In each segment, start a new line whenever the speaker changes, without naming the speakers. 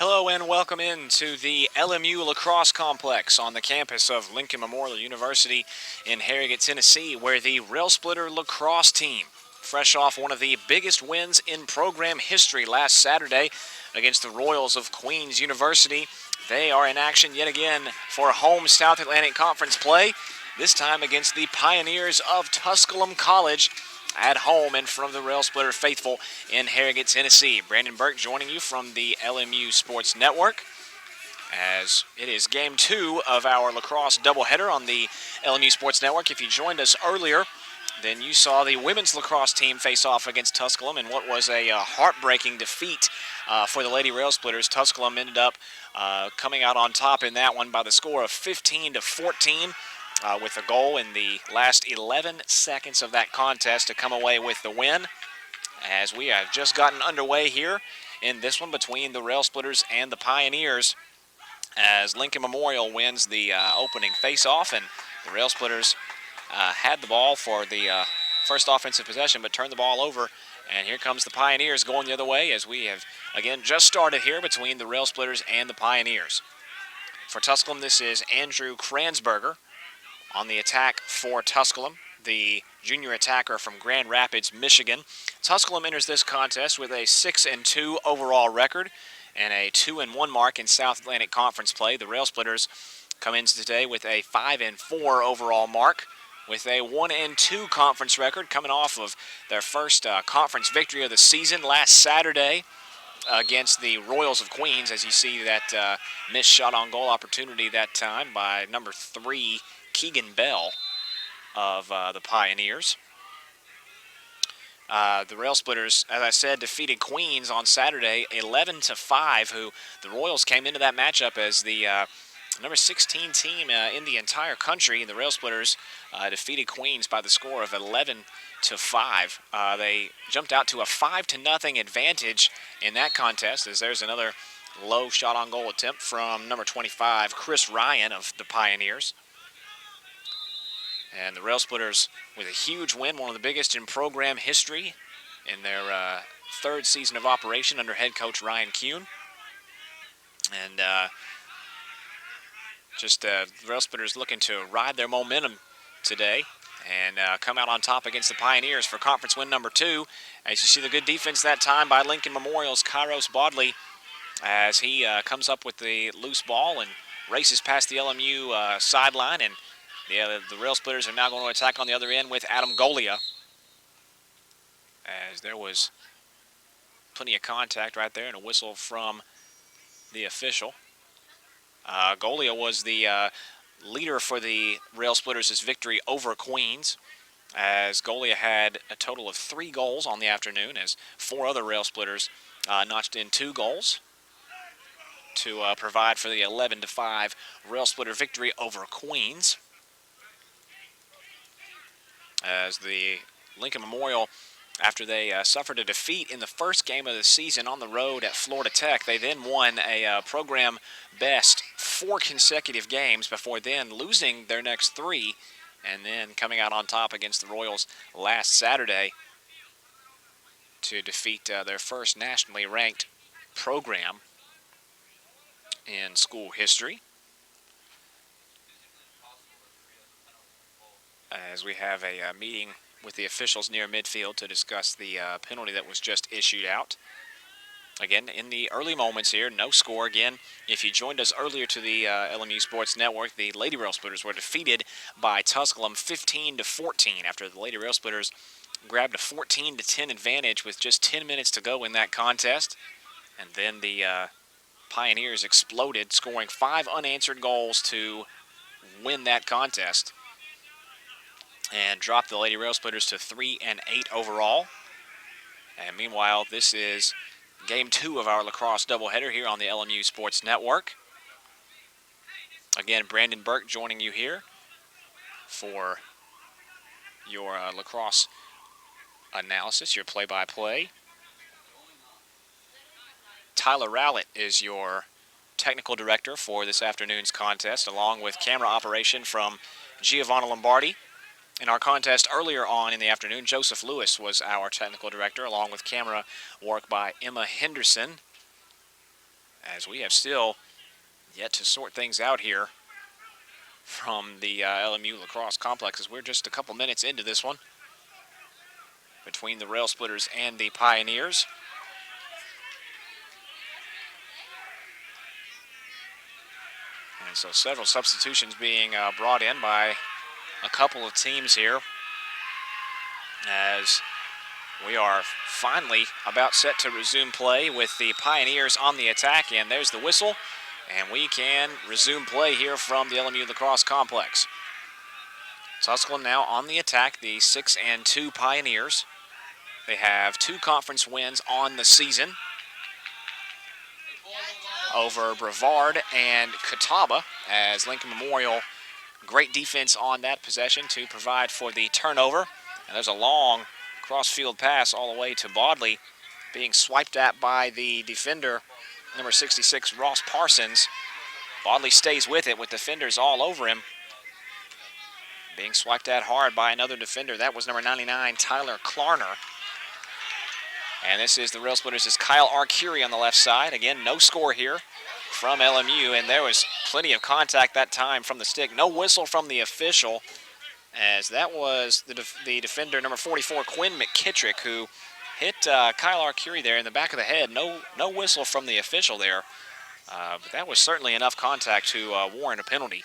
Hello and welcome into the LMU Lacrosse Complex on the campus of Lincoln Memorial University in Harrogate, Tennessee, where the Rail Splitter lacrosse team, fresh off one of the biggest wins in program history last Saturday against the Royals of Queens University, they are in action yet again for home South Atlantic Conference play, this time against the Pioneers of Tusculum College at home in front of the Rail Splitter faithful in Harrogate, Tennessee. Brandon Burke joining you from the LMU Sports Network as it is game 2 of our lacrosse doubleheader on the LMU Sports Network. If you joined us earlier, then you saw the women's lacrosse team face off against Tusculum in what was a heartbreaking defeat for the Lady Rail Splitters. Tusculum ended up coming out on top in that one by the score of 15-14. With a goal in the last 11 seconds of that contest to come away with the win, as we have just gotten underway here in this one between the Rail Splitters and the Pioneers, as Lincoln Memorial wins the opening face-off, and the Rail Splitters had the ball for the first offensive possession but turned the ball over, and here comes the Pioneers going the other way as we have again just started here between the Rail Splitters and the Pioneers. For Tusculum, this is Andrew Kransberger. On the attack for Tusculum, the junior attacker from Grand Rapids, Michigan. Tusculum enters this contest with a 6-2 overall record and a 2-1 mark in South Atlantic Conference play. The Rail Splitters come in today with a 5-4 overall mark with a 1-2 conference record, coming off of their first conference victory of the season last Saturday against the Royals of Queens, as you see that missed shot on goal opportunity that time by number 3, Keegan Bell of the Pioneers. The Rail Splitters, as I said, defeated Queens on Saturday 11-5, who the Royals came into that matchup as the number 16 team in the entire country. The Rail Splitters defeated Queens by the score of 11-5. They jumped out to a 5-0 advantage in that contest, as there's another low shot on goal attempt from number 25, Chris Ryan of the Pioneers. And the Rail Splitters with a huge win, one of the biggest in program history in their third season of operation under head coach Ryan Kuhn. And the Rail Splitters looking to ride their momentum today and come out on top against the Pioneers for conference win number 2. As you see the good defense that time by Lincoln Memorial's Kairos Bodley, as he comes up with the loose ball and races past the LMU sideline, and the Rail Splitters are now going to attack on the other end with Adam Golia, as there was plenty of contact right there and a whistle from the official. Golia was the leader for the Rail Splitters' victory over Queens, as Golia had a total of 3 goals on the afternoon, as 4 other Rail Splitters notched in 2 goals to provide for the 11-5 Rail Splitter victory over Queens. As the Lincoln Memorial, after they suffered a defeat in the first game of the season on the road at Florida Tech, they then won a program best 4 consecutive games before then losing their next 3 and then coming out on top against the Royals last Saturday to defeat their first nationally ranked program in school history. As we have a meeting with the officials near midfield to discuss the penalty that was just issued out. Again, in the early moments here, no score. Again, if you joined us earlier to the LMU Sports Network, the Lady Rail Splitters were defeated by Tusculum 15-14 after the Lady Rail Splitters grabbed a 14-10 advantage with just 10 minutes to go in that contest. And then the Pioneers exploded, scoring 5 unanswered goals to win that contest and dropped the Lady Rail Splitters to 3-8 overall. And meanwhile, this is game 2 of our lacrosse doubleheader here on the LMU Sports Network. Again, Brandon Burke joining you here for your lacrosse analysis, your play-by-play. Tyler Rowlett is your technical director for this afternoon's contest, along with camera operation from Giovanna Lombardi. In our contest earlier on in the afternoon, Joseph Lewis was our technical director, along with camera work by Emma Henderson. as we have still yet to sort things out here from the LMU Lacrosse complex, as we're just a couple minutes into this one between the Rail Splitters and the Pioneers. And so several substitutions being brought in by a couple of teams here, as we are finally about set to resume play with the Pioneers on the attack. And there's the whistle, and we can resume play here from the LMU Lacrosse complex. Tusculum now on the attack, the 6-2 Pioneers. They have 2 conference wins on the season over Brevard and Catawba, as Lincoln Memorial, great defense on that possession to provide for the turnover. And there's a long cross-field pass all the way to Bodley, being swiped at by the defender, number 66, Ross Parsons. Bodley stays with it with defenders all over him. Being swiped at hard by another defender. That was number 99, Tyler Klarner. And this is the Rail Splitters, is Kyle Arcuri on the left side. Again, no score here from LMU, and there was plenty of contact that time from the stick. No whistle from the official, as that was the defender, number 44, Quinn McKittrick, who hit Kyle Arcuri there in the back of the head. No whistle from the official there, but that was certainly enough contact to warrant a penalty.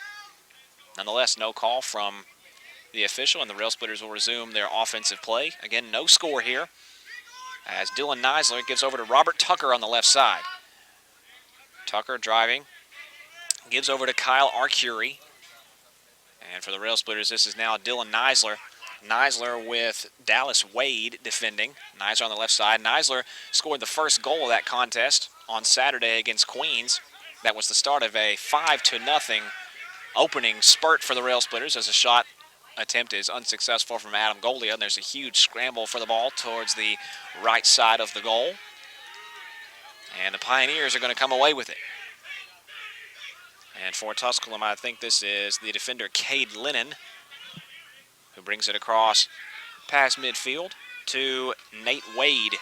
Nonetheless, no call from the official, and the Rail Splitters will resume their offensive play. Again, no score here, as Dylan Neisler gives over to Robert Tucker on the left side. Tucker driving, gives over to Kyle Arcuri. And for the Rail Splitters, this is now Dylan Neisler. Neisler with Dallas Wade defending. Neisler on the left side. Neisler scored the first goal of that contest on Saturday against Queens. That was the start of a 5-0 opening spurt for the Rail Splitters, as a shot attempt is unsuccessful from Adam Golia, and there's a huge scramble for the ball towards the right side of the goal. And the Pioneers are going to come away with it. And for Tusculum, I think this is the defender, Cade Lennon, who brings it across past midfield to Nate Wade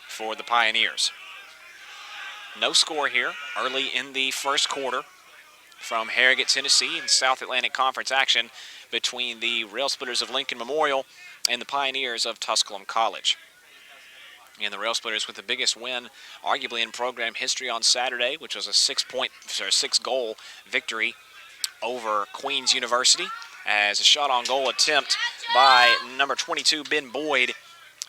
for the Pioneers. No score here early in the first quarter from Harrogate, Tennessee, in South Atlantic Conference action between the Rail Splitters of Lincoln Memorial and the Pioneers of Tusculum College. And the Rail Splitters with the biggest win, arguably in program history, on Saturday, which was a 6-goal victory over Queens University, as a shot-on-goal attempt by number 22, Ben Boyd,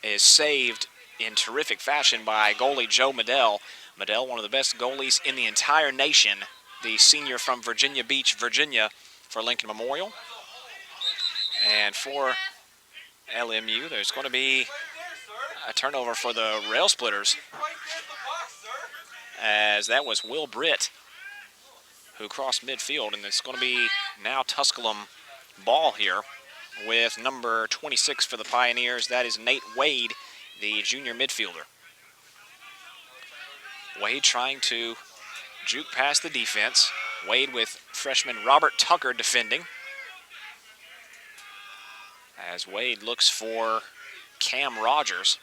is saved in terrific fashion by goalie Joe Medell. Medell, one of the best goalies in the entire nation, the senior from Virginia Beach, Virginia, for Lincoln Memorial. And for LMU, there's going to be a turnover for the Rail Splitters, as that was Will Britt who crossed midfield, and it's going to be now Tusculum ball here with number 26 for the Pioneers. That is Nate Wade, the junior midfielder. Wade trying to juke past the defense. Wade with freshman Robert Tucker defending, as Wade looks for Cam Rogers.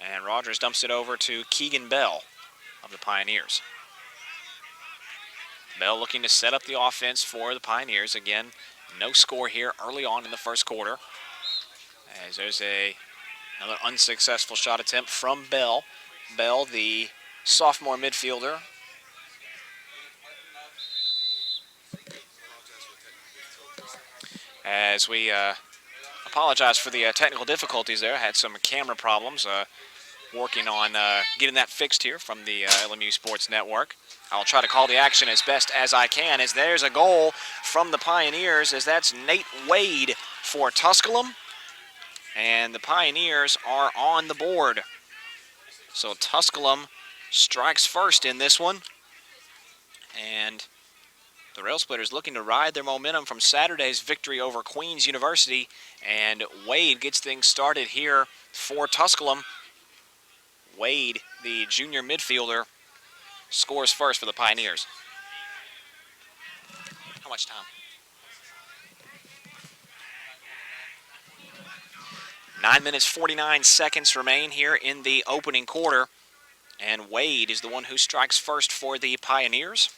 And Rogers dumps it over to Keegan Bell of the Pioneers. Bell looking to set up the offense for the Pioneers. Again, no score here early on in the first quarter, as there's another unsuccessful shot attempt from Bell. Bell, the sophomore midfielder. As we apologize for the technical difficulties there. Had some camera problems. Working on getting that fixed here from the LMU Sports Network. I'll try to call the action as best as I can, as there's a goal from the Pioneers, as that's Nate Wade for Tusculum. And the Pioneers are on the board. So Tusculum strikes first in this one. And the Rail Splitters looking to ride their momentum from Saturday's victory over Queens University. And Wade gets things started here for Tusculum. Wade, the junior midfielder, scores first for the Pioneers. How much time? 9 minutes, 49 seconds remain here in the opening quarter. And Wade is the one who strikes first for the Pioneers.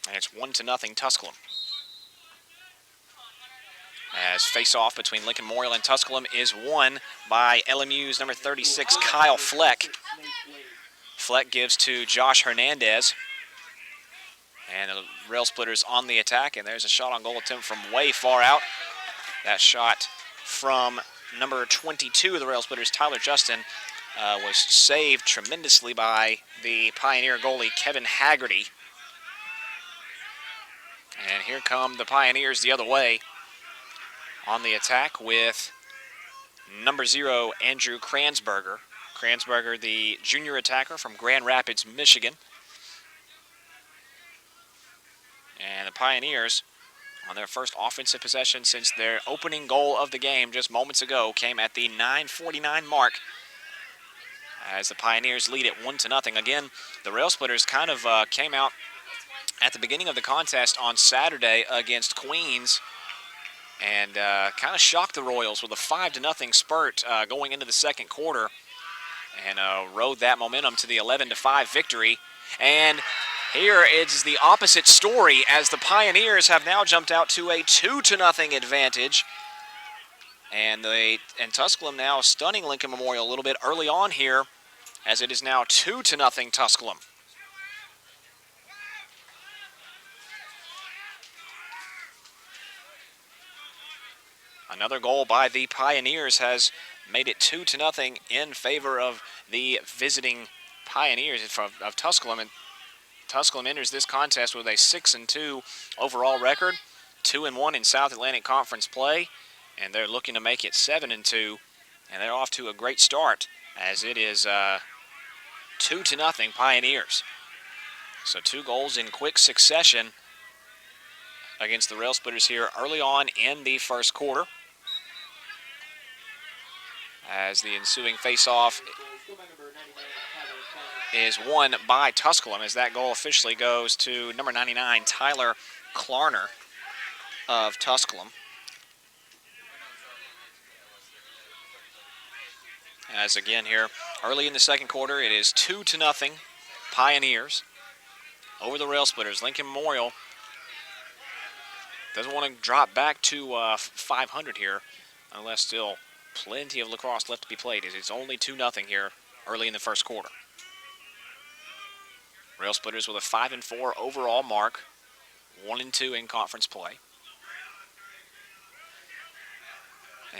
And it's 1-0 Tusculum. As face-off between Lincoln Memorial and Tusculum is won by LMU's number 36, Kyle Fleck. Fleck gives to Josh Hernandez. And the Rail Splitters on the attack, and there's a shot on goal attempt from way far out. That shot from number 22 of the Rail Splitters, Tyler Justin, was saved tremendously by the Pioneer goalie, Kevin Haggerty. And here come the Pioneers the other way on the attack with number 0, Andrew Kransberger. Kransberger, the junior attacker from Grand Rapids, Michigan. And the Pioneers, on their first offensive possession since their opening goal of the game just moments ago, came at the 9:49 mark as the Pioneers lead it 1-0. Again, the Rail Splitters kind of came out at the beginning of the contest on Saturday against Queens and kind of shocked the Royals with a 5-0 spurt going into the second quarter, and rode that momentum to the 11-5 victory. And here it's the opposite story as the Pioneers have now jumped out to a 2-0 advantage. And Tusculum now stunning Lincoln Memorial a little bit early on here as it is now 2-0 Tusculum. Another goal by the Pioneers has made it 2-0 in favor of the visiting Pioneers of Tusculum. And Tusculum enters this contest with a 6-2 overall record, 2-1 in South Atlantic Conference play, and they're looking to make it 7-2, and they're off to a great start as it is 2-0 Pioneers. So 2 goals in quick succession against the Rail Splitters here early on in the first quarter, as the ensuing face-off is won by Tusculum, as that goal officially goes to number 99, Tyler Klarner of Tusculum. As again here, early in the second quarter, it is 2-0 Pioneers over the Rail Splitters. Lincoln Memorial doesn't want to drop back to 500 here, unless still plenty of lacrosse left to be played. It's only 2-0 here early in the first quarter. Rail Splitters with a 5-4 overall mark, 1-2 in conference play.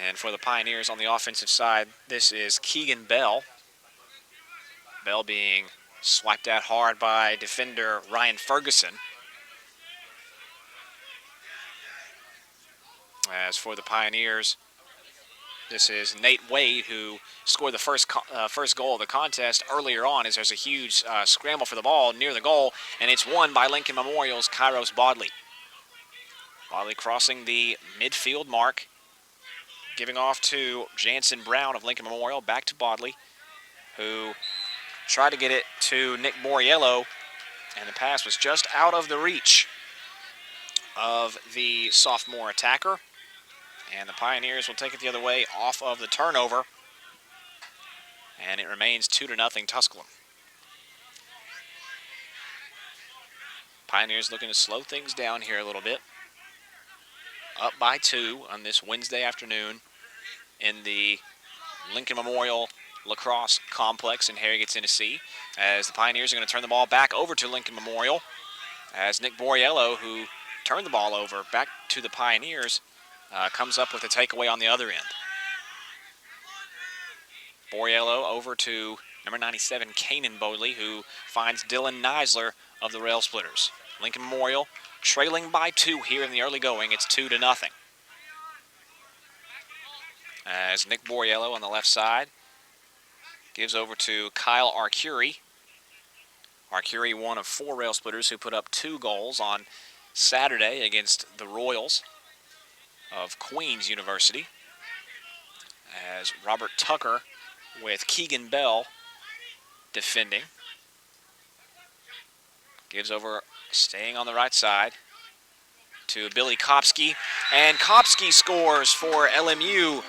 And for the Pioneers on the offensive side, this is Keegan Bell. Bell being swiped out hard by defender Ryan Ferguson. As for the Pioneers, this is Nate Wade, who scored the first goal of the contest earlier on, as there's a huge scramble for the ball near the goal, and it's won by Lincoln Memorial's Kairos Bodley. Bodley crossing the midfield mark, giving off to Jansen Brown of Lincoln Memorial, back to Bodley, who tried to get it to Nick Borriello, and the pass was just out of the reach of the sophomore attacker. And the Pioneers will take it the other way off of the turnover. And it remains 2-0 Tusculum. Pioneers looking to slow things down here a little bit. Up by 2 on this Wednesday afternoon in the Lincoln Memorial Lacrosse Complex in Harrogate, Tennessee, as the Pioneers are going to turn the ball back over to Lincoln Memorial, as Nick Borriello, who turned the ball over back to the Pioneers, comes up with a takeaway on the other end. Borriello over to number 97, Kanan Bodley, who finds Dylan Neisler of the Rail Splitters. Lincoln Memorial trailing by 2 here in the early going. It's 2-0. As Nick Borriello on the left side gives over to Kyle Arcuri. Arcuri, one of 4 Rail Splitters who put up 2 goals on Saturday against the Royals of Queens University. As Robert Tucker with Keegan Bell defending. Gives over, staying on the right side, to Billy Kopsky. And Kopsky scores for LMU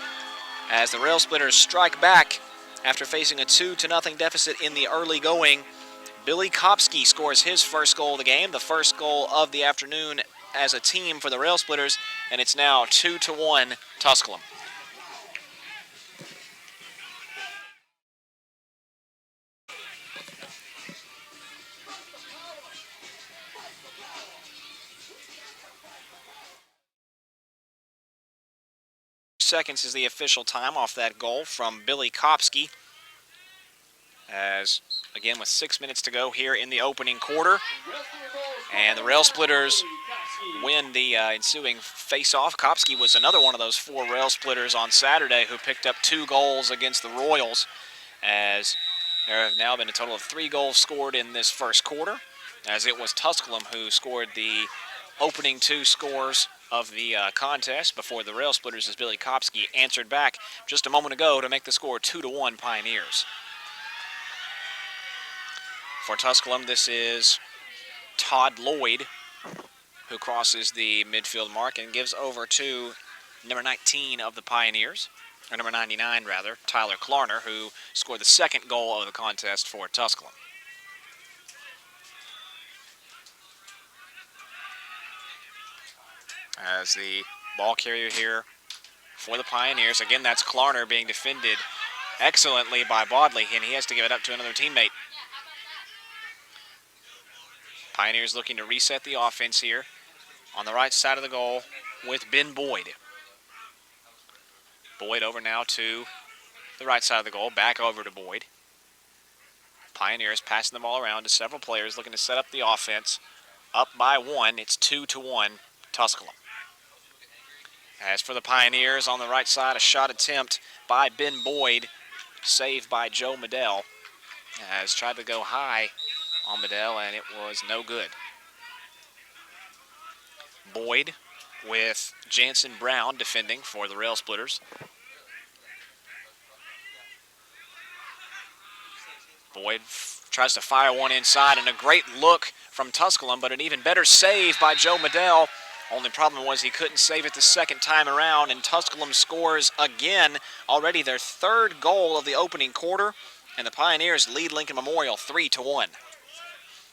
as the Rail Splitters strike back After facing a 2-0 deficit in the early going, Billy Kopsky scores his first goal of the game, the first goal of the afternoon as a team for the Rail Splitters, and it's now 2-1 Tusculum. Seconds is the official time off that goal from Billy Kopsky. As, again, with 6 minutes to go here in the opening quarter. And the Rail Splitters win the ensuing face-off. Kopsky was another one of those 4 Rail Splitters on Saturday who picked up 2 goals against the Royals, as there have now been a total of 3 goals scored in this first quarter, as it was Tusculum who scored the opening 2 scores of the contest before the Rail Splitters, as Billy Kopsky answered back just a moment ago to make the score 2-1 Pioneers. For Tusculum, this is Todd Lloyd, who crosses the midfield mark and gives over to number 19 of the Pioneers, or number 99 rather, Tyler Klarner, who scored the second goal of the contest for Tusculum. As the ball carrier here for the Pioneers, again, that's Klarner being defended excellently by Bodley, and he has to give it up to another teammate. Pioneers looking to reset the offense here on the right side of the goal with Ben Boyd. Boyd over now to the right side of the goal, back over to Boyd. Pioneers passing the ball around to several players looking to set up the offense. Up by 1, it's 2-1 Tusculum. As for the Pioneers on the right side, a shot attempt by Ben Boyd, saved by Joe Medell, as tried to go high on Medell, and it was no good. Boyd with Jansen Brown defending for the Rail Splitters. Boyd tries to fire one inside, and a great look from Tusculum, but an even better save by Joe Medell. Only problem was he couldn't save it the second time around, and Tusculum scores again, already their 3rd goal of the opening quarter, and the Pioneers lead Lincoln Memorial 3-1.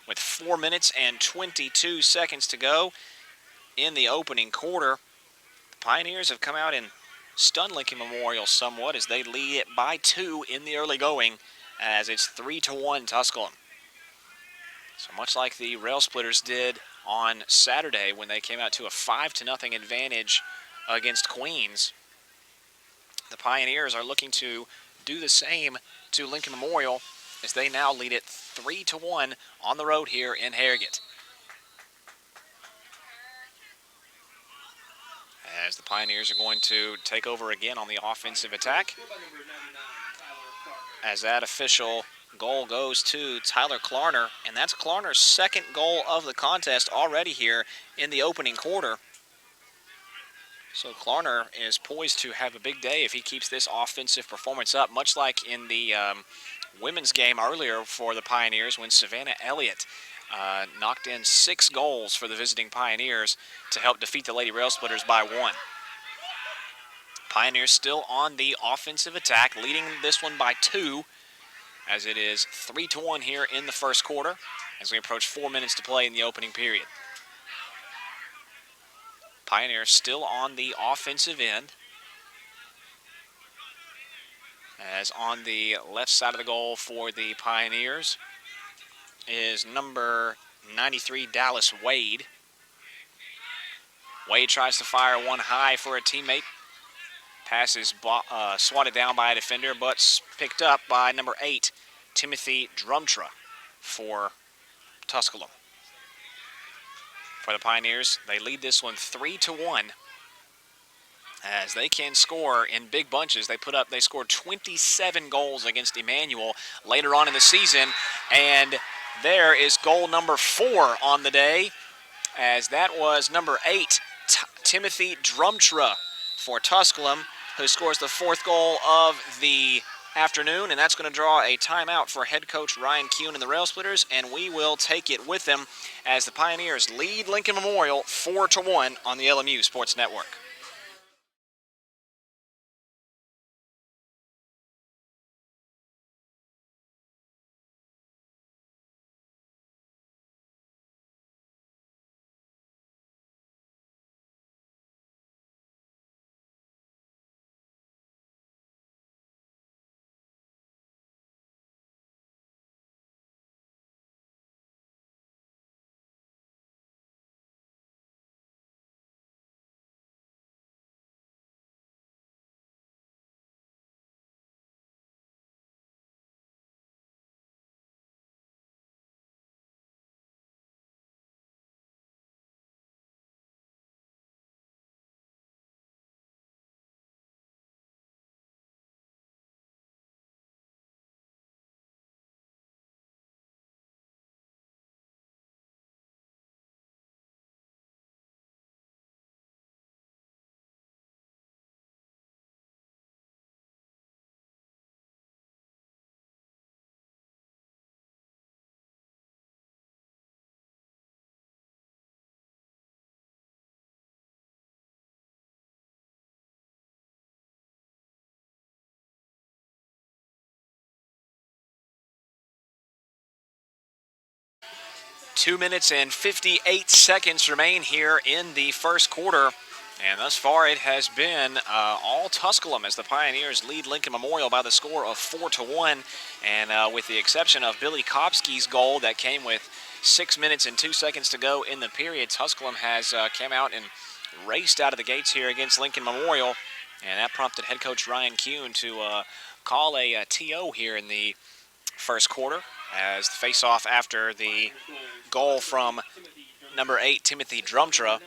With 4 minutes and 22 seconds to go in the opening quarter, the Pioneers have come out and stunned Lincoln Memorial somewhat as they lead it by 2 in the early going, as it's 3-1 Tusculum. So much like the Rail Splitters did on Saturday when they came out to a 5-0 advantage against Queens, the Pioneers are looking to do the same to Lincoln Memorial as they now lead it 3-1 on the road here in Harrogate. As the Pioneers are going to take over again on the offensive attack, as that official goal goes to Tyler Klarner, and that's Klarner's 2nd goal of the contest already here in the opening quarter. So Klarner is poised to have a big day if he keeps this offensive performance up, much like in the women's game earlier for the Pioneers when Savannah Elliott knocked in 6 goals for the visiting Pioneers to help defeat the Lady Rail Splitters by 1. Pioneers still on the offensive attack, leading this one by 2, as it is 3-1 here in the first quarter as we approach 4 minutes to play in the opening period. Pioneers still on the offensive end, as on the left side of the goal for the Pioneers is number 93, Dallas Wade. Wade tries to fire one high for a teammate. Pass is swatted down by a defender, but picked up by number 8, Timothy Drumtra for Tusculum. For the Pioneers, they lead this one 3-1, as they can score in big bunches. They scored 27 goals against Emmanuel later on in the season, and there is goal number 4 on the day, as that was number 8, Timothy Drumtra for Tusculum, who scores the 4th goal of the afternoon, and that's going to draw a timeout for head coach Ryan Kuhn and the Rail Splitters, and we will take it with them as the Pioneers lead Lincoln Memorial 4-1 on the LMU Sports Network. 2 minutes and 58 seconds remain here in the first quarter. And thus far, it has been all Tusculum as the Pioneers lead Lincoln Memorial by the score of 4-1. And with the exception of Billy Kopsky's goal that came with 6 minutes and 2 seconds to go in the period, Tusculum has come out and raced out of the gates here against Lincoln Memorial. And that prompted head coach Ryan Kuhn to call a TO here in the first quarter as the face-off after the goal from number 8, Timothy Drumtra.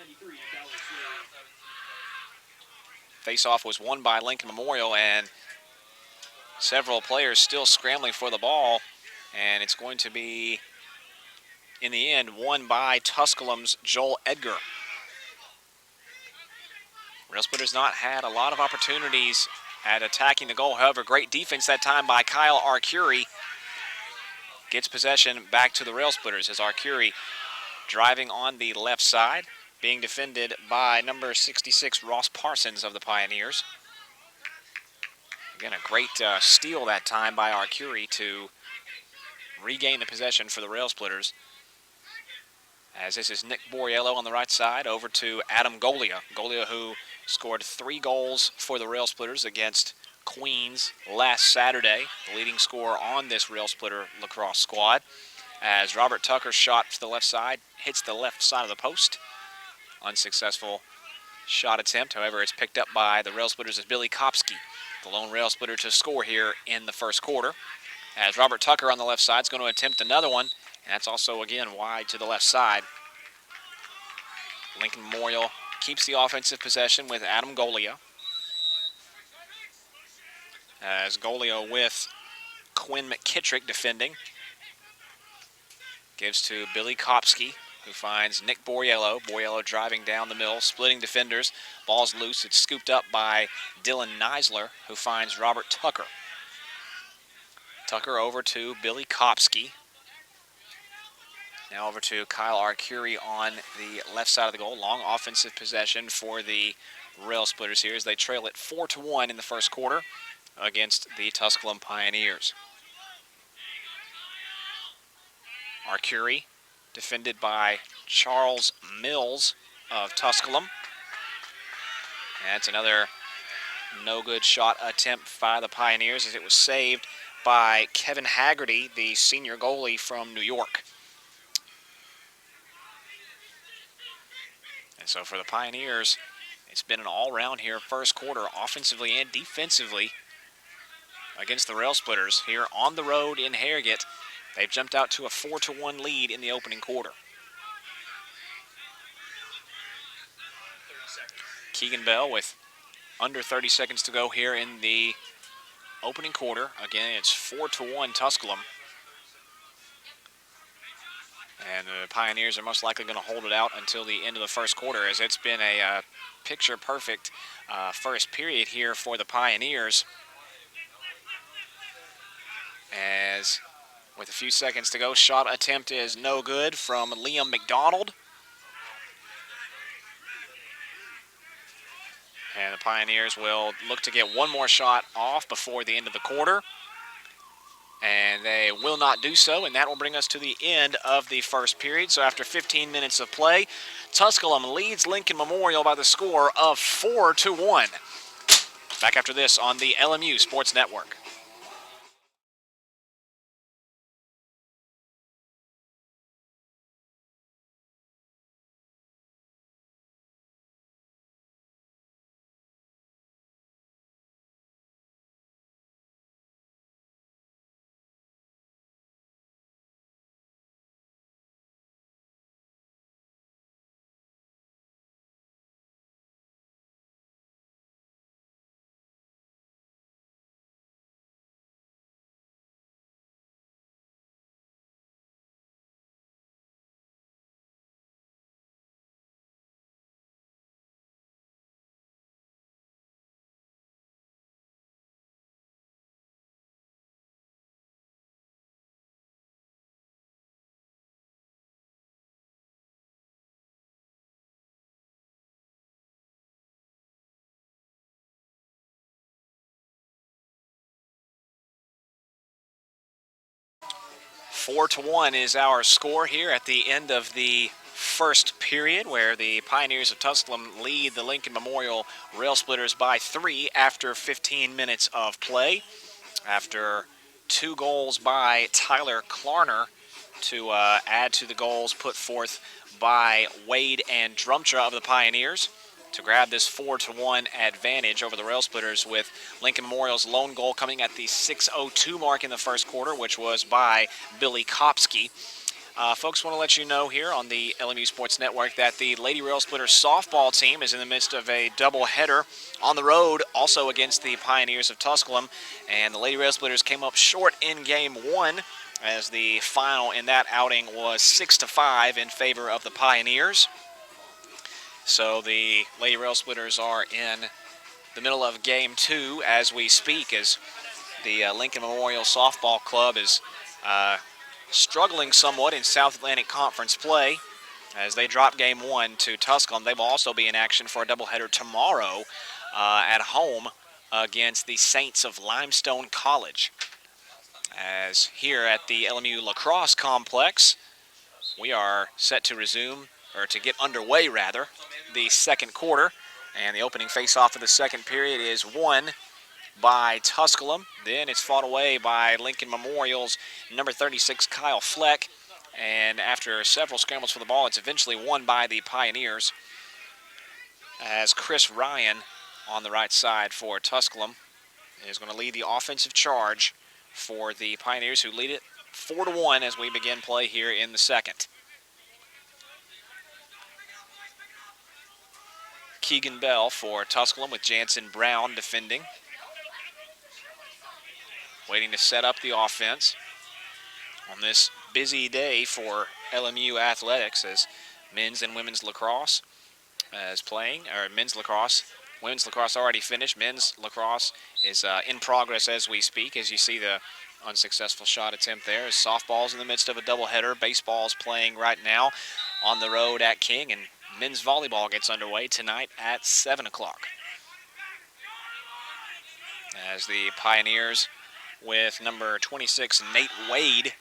Face-off was won by Lincoln Memorial, and several players still scrambling for the ball, and it's going to be, in the end, won by Tusculum's Joel Edgar. Rail Splitters not had a lot of opportunities at attacking the goal. However, great defense that time by Kyle Arcuri. Gets possession back to the Rail Splitters as Arcuri driving on the left side, being defended by number 66, Ross Parsons of the Pioneers. Again, a great steal that time by Arcuri to regain the possession for the Rail Splitters. As this is Nick Borriello on the right side, over to Adam Golia. Golia, who scored 3 goals for the Rail Splitters against Queens last Saturday, the leading scorer on this Rail Splitter lacrosse squad. As Robert Tucker's shot to the left side hits the left side of the post. Unsuccessful shot attempt. However, it's picked up by the Rail Splitters as Billy Kopsky, the lone Rail Splitter to score here in the first quarter. As Robert Tucker on the left side is going to attempt another one, and that's also, again, wide to the left side. Lincoln Memorial keeps the offensive possession with Adam Golia. As Golia with Quinn McKittrick defending. Gives to Billy Kopsky, who finds Nick Borriello. Borriello driving down the middle, splitting defenders. Ball's loose. It's scooped up by Dylan Neisler, who finds Robert Tucker. Tucker over to Billy Kopsky. Now over to Kyle Arcuri on the left side of the goal. Long offensive possession for the Rail Splitters here as they trail it 4-1 in the first quarter against the Tusculum Pioneers. Arcuri defended by Charles Mills of Tusculum. And it's another no-good shot attempt by the Pioneers as it was saved by Kevin Haggerty, the senior goalie from New York. And so for the Pioneers, it's been an all-round here first quarter, offensively and defensively, against the Rail Splitters here on the road in Harrogate. They've jumped out to a 4-1 lead in the opening quarter. Keegan Bell with under 30 seconds to go here in the opening quarter. Again, it's 4-1 Tusculum. And the Pioneers are most likely going to hold it out until the end of the first quarter, as it's been a picture-perfect first period here for the Pioneers. As with a few seconds to go, shot attempt is no good from Liam McDonald. And the Pioneers will look to get one more shot off before the end of the quarter. And they will not do so, and that will bring us to the end of the first period. So after 15 minutes of play, Tusculum leads Lincoln Memorial by the score of 4-1. Back after this on the LMU Sports Network. 4-1 is our score here at the end of the first period, where the Pioneers of Tusculum lead the Lincoln Memorial Rail Splitters by 3 after 15 minutes of play. After 2 goals by Tyler Klarner to add to the goals put forth by Wade and Drumtra of the Pioneers to grab this 4-1 advantage over the Rail Splitters, with Lincoln Memorial's lone goal coming at the 6:02 mark in the first quarter, which was by Billy Kopsky. Folks, want to let you know here on the LMU Sports Network that the Lady Rail Splitters softball team is in the midst of a doubleheader on the road, also against the Pioneers of Tusculum, and the Lady Rail Splitters came up short in Game 1, as the final in that outing was 6-5 in favor of the Pioneers. So the Lady Rail Splitters are in the middle of Game 2 as we speak, as the Lincoln Memorial Softball Club is struggling somewhat in South Atlantic Conference play as they drop Game 1 to Tusculum. They will also be in action for a doubleheader tomorrow at home against the Saints of Limestone College. As here at the LMU Lacrosse Complex, we are set to resume, or to get underway rather, the second quarter, and the opening face-off of the second period is won by Tusculum. Then it's fought away by Lincoln Memorial's number 36, Kyle Fleck, and after several scrambles for the ball, it's eventually won by the Pioneers, as Chris Ryan on the right side for Tusculum is going to lead the offensive charge for the Pioneers, who lead it 4-1 as we begin play here in the second. Keegan Bell for Tusculum, with Jansen Brown defending, waiting to set up the offense on this busy day for LMU athletics, as men's and women's lacrosse is playing, or men's lacrosse. Women's lacrosse already finished. Men's lacrosse is in progress as we speak, as you see the unsuccessful shot attempt there. As softball's in the midst of a doubleheader. Baseball's playing right now on the road at King, and men's volleyball gets underway tonight at 7 o'clock. As the Pioneers, with number 26, Nate Wade,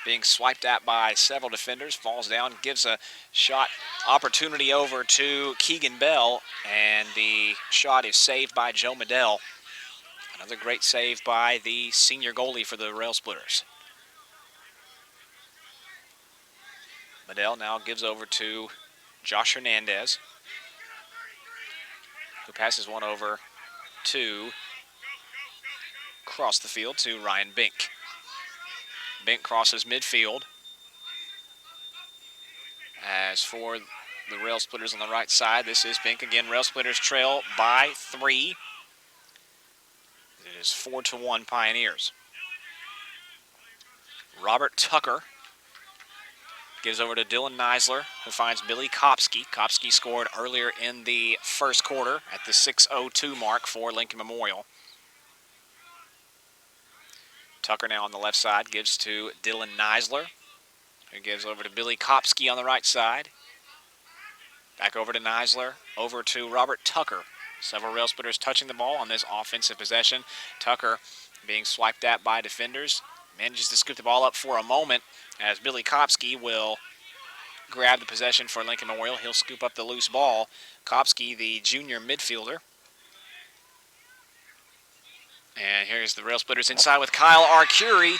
being swiped at by several defenders, falls down, gives a shot opportunity over to Keegan Bell, and the shot is saved by Joe Medell. Another great save by the senior goalie for the Rail Splitters. Medell now gives over to Josh Hernandez, who passes one over to, across the field, to Ryan Bink. Bink crosses midfield. As for the Rail Splitters on the right side, this is Bink again. Rail Splitters trail by 3. It is 4-1 Pioneers. Robert Tucker gives over to Dylan Neisler, who finds Billy Kopsky. Kopsky scored earlier in the first quarter at the 6:02 mark for Lincoln Memorial. Tucker now on the left side gives to Dylan Neisler, who gives over to Billy Kopsky on the right side. Back over to Neisler, over to Robert Tucker. Several Rail Splitters touching the ball on this offensive possession. Tucker being swiped at by defenders, manages to scoop the ball up for a moment, as Billy Kopsky will grab the possession for Lincoln Memorial. He'll scoop up the loose ball. Kopsky, the junior midfielder. And here's the Rail Splitters inside with Kyle Arcuri,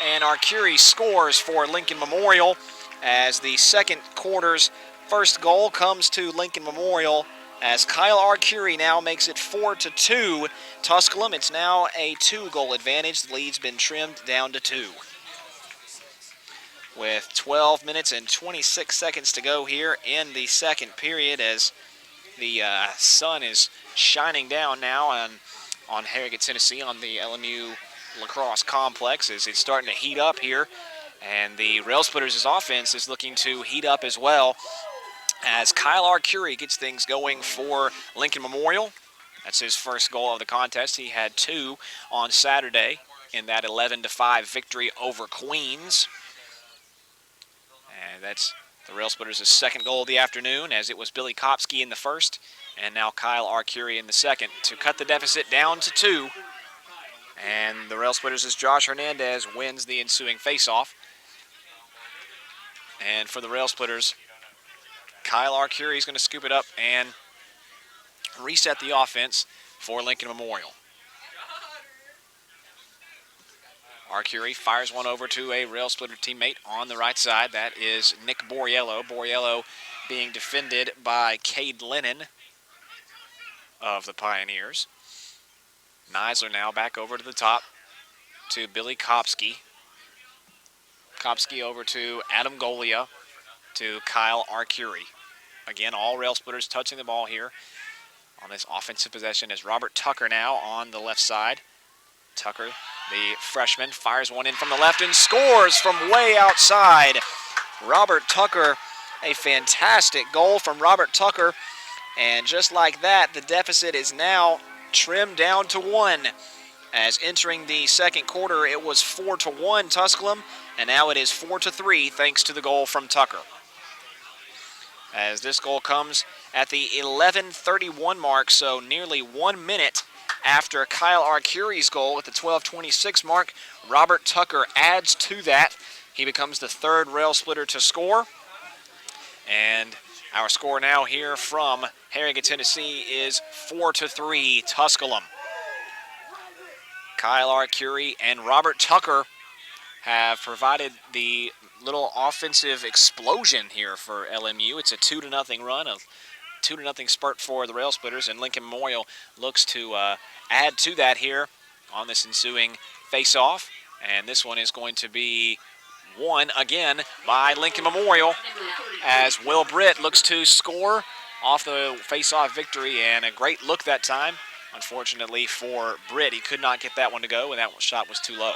and Arcuri scores for Lincoln Memorial, as the second quarter's first goal comes to Lincoln Memorial, as Kyle Arcuri now makes it 4-2. Tusculum, it's now a 2-goal advantage. The lead's been trimmed down to 2. With 12 minutes and 26 seconds to go here in the second period, as the sun is shining down now on Harrogate, Tennessee, on the LMU Lacrosse Complex, as it's starting to heat up here, and the Rail Splitters' offense is looking to heat up as well, as Kyle Arcuri gets things going for Lincoln Memorial. That's his first goal of the contest. He had 2 on Saturday in that 11-5 victory over Queens. And that's the Rail Splitters' second goal of the afternoon, as it was Billy Kopsky in the first, and now Kyle Arcuri in the second, to cut the deficit down to 2. And the Rail Splitters' Josh Hernandez wins the ensuing faceoff. And for the Rail Splitters, Kyle Arcuri is going to scoop it up and reset the offense for Lincoln Memorial. Arcuri fires one over to a Rail Splitter teammate on the right side. That is Nick Borriello. Borriello being defended by Cade Lennon of the Pioneers. Neisler now back over to the top to Billy Kopsky. Kopsky over to Adam Golia to Kyle Arcuri. Again, all Rail Splitters touching the ball here on this offensive possession is Robert Tucker now on the left side. Tucker, the freshman, fires one in from the left and scores from way outside. Robert Tucker, a fantastic goal from Robert Tucker. And just like that, the deficit is now trimmed down to 1. As entering the second quarter, it was 4-1 Tusculum, and now it is 4-3 thanks to the goal from Tucker. As this goal comes at the 11:31 mark, so nearly 1 minute after Kyle Arcuri's goal at the 12:26 mark, Robert Tucker adds to that. He becomes the third Rail Splitter to score. And our score now here from Harrigan, Tennessee is 4-3 Tusculum. Kyle Arcuri and Robert Tucker have provided the little offensive explosion here for LMU. It's a 2-0 run, a 2-0 spurt for the Rail Splitters, and Lincoln Memorial looks to add to that here on this ensuing face-off. And this one is going to be won again by Lincoln Memorial as Will Britt looks to score off the face-off victory, and a great look that time. Unfortunately for Britt, he could not get that one to go, and that shot was too low.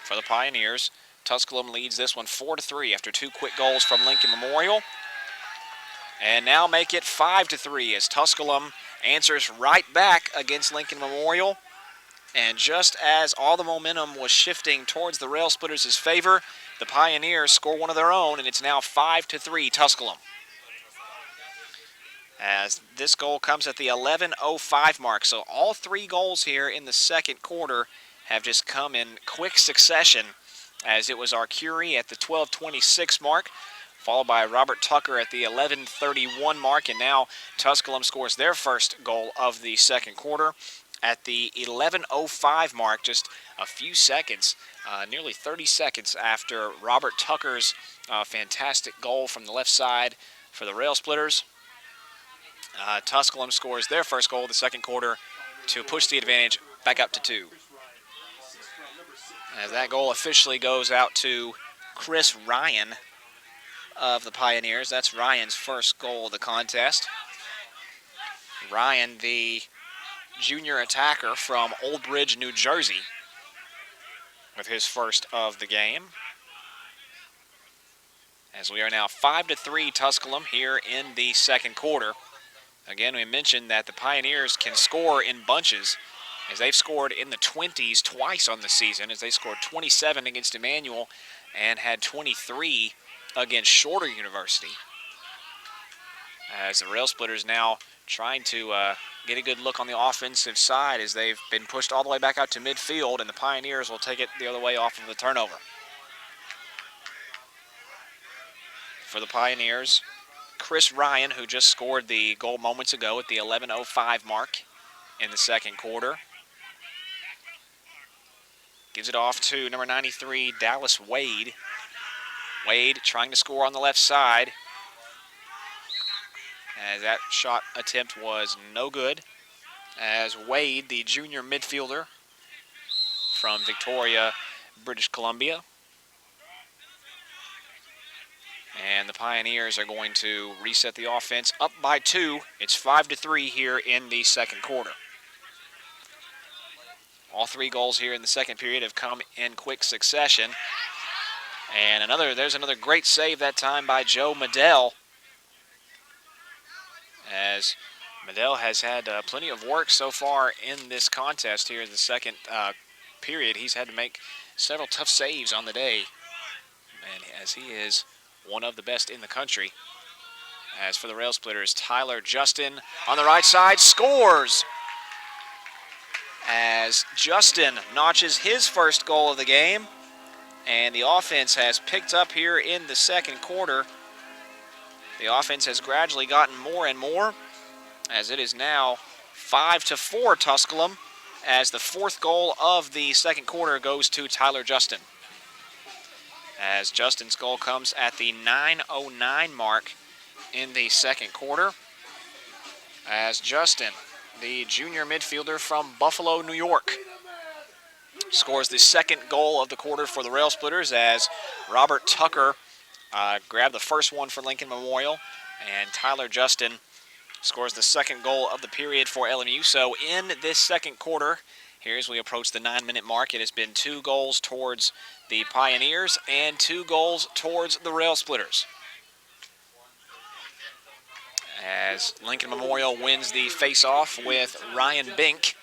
For the Pioneers, Tusculum leads this one 4-3 after 2 quick goals from Lincoln Memorial. And now make it 5-3 as Tusculum answers right back against Lincoln Memorial. And just as all the momentum was shifting towards the Rail Splitters' favor, the Pioneers score one of their own, and it's now 5-3 Tusculum. As this goal comes at the 11:05 mark, so all 3 goals here in the second quarter have just come in quick succession, as it was Arcuri at the 12:26 mark, followed by Robert Tucker at the 11:31 mark, and now Tusculum scores their first goal of the second quarter at the 11:05 mark, just a few seconds, nearly 30 seconds after Robert Tucker's fantastic goal from the left side for the Rail Splitters. Tusculum scores their first goal of the second quarter to push the advantage back up to 2. As that goal officially goes out to Chris Ryan of the Pioneers. That's Ryan's first goal of the contest. Ryan, the junior attacker from Old Bridge, New Jersey, with his first of the game. As we are now 5-3 Tusculum here in the second quarter. Again, we mentioned that the Pioneers can score in bunches, as they've scored in the 20s twice on the season, as they scored 27 against Emmanuel and had 23 against Shorter University. As the Rail Splitters now trying to get a good look on the offensive side, as they've been pushed all the way back out to midfield, and the Pioneers will take it the other way off of the turnover. For the Pioneers, Chris Ryan, who just scored the goal moments ago at the 11:05 mark in the second quarter, gives it off to number 93, Dallas Wade. Wade trying to score on the left side, as that shot attempt was no good, as Wade, the junior midfielder from Victoria, British Columbia. And the Pioneers are going to reset the offense up by 2. It's 5-3 here in the second quarter. All 3 goals here in the second period have come in quick succession. And there's another great save that time by Joe Medell, as Medell has had plenty of work so far in this contest here in the second period. He's had to make several tough saves on the day, and as he is one of the best in the country. As for the Rail Splitters, Tyler Justin on the right side scores, as Justin notches his first goal of the game, And the offense has picked up here in the second quarter. The offense has gradually gotten more and more, as it is now 5-4 Tusculum, as the fourth goal of the second quarter goes to Tyler Justin. As Justin's goal comes at the 9:09 mark in the second quarter, as Justin, the junior midfielder from Buffalo, New York, scores the second goal of the quarter for the Rail Splitters, as Robert Tucker grabbed the first one for Lincoln Memorial, and Tyler Justin scores the second goal of the period for LMU. So in this second quarter, here as we approach the 9-minute mark, it has been 2 goals towards the Pioneers and 2 goals towards the Rail Splitters. As Lincoln Memorial wins the face-off with Ryan Bink,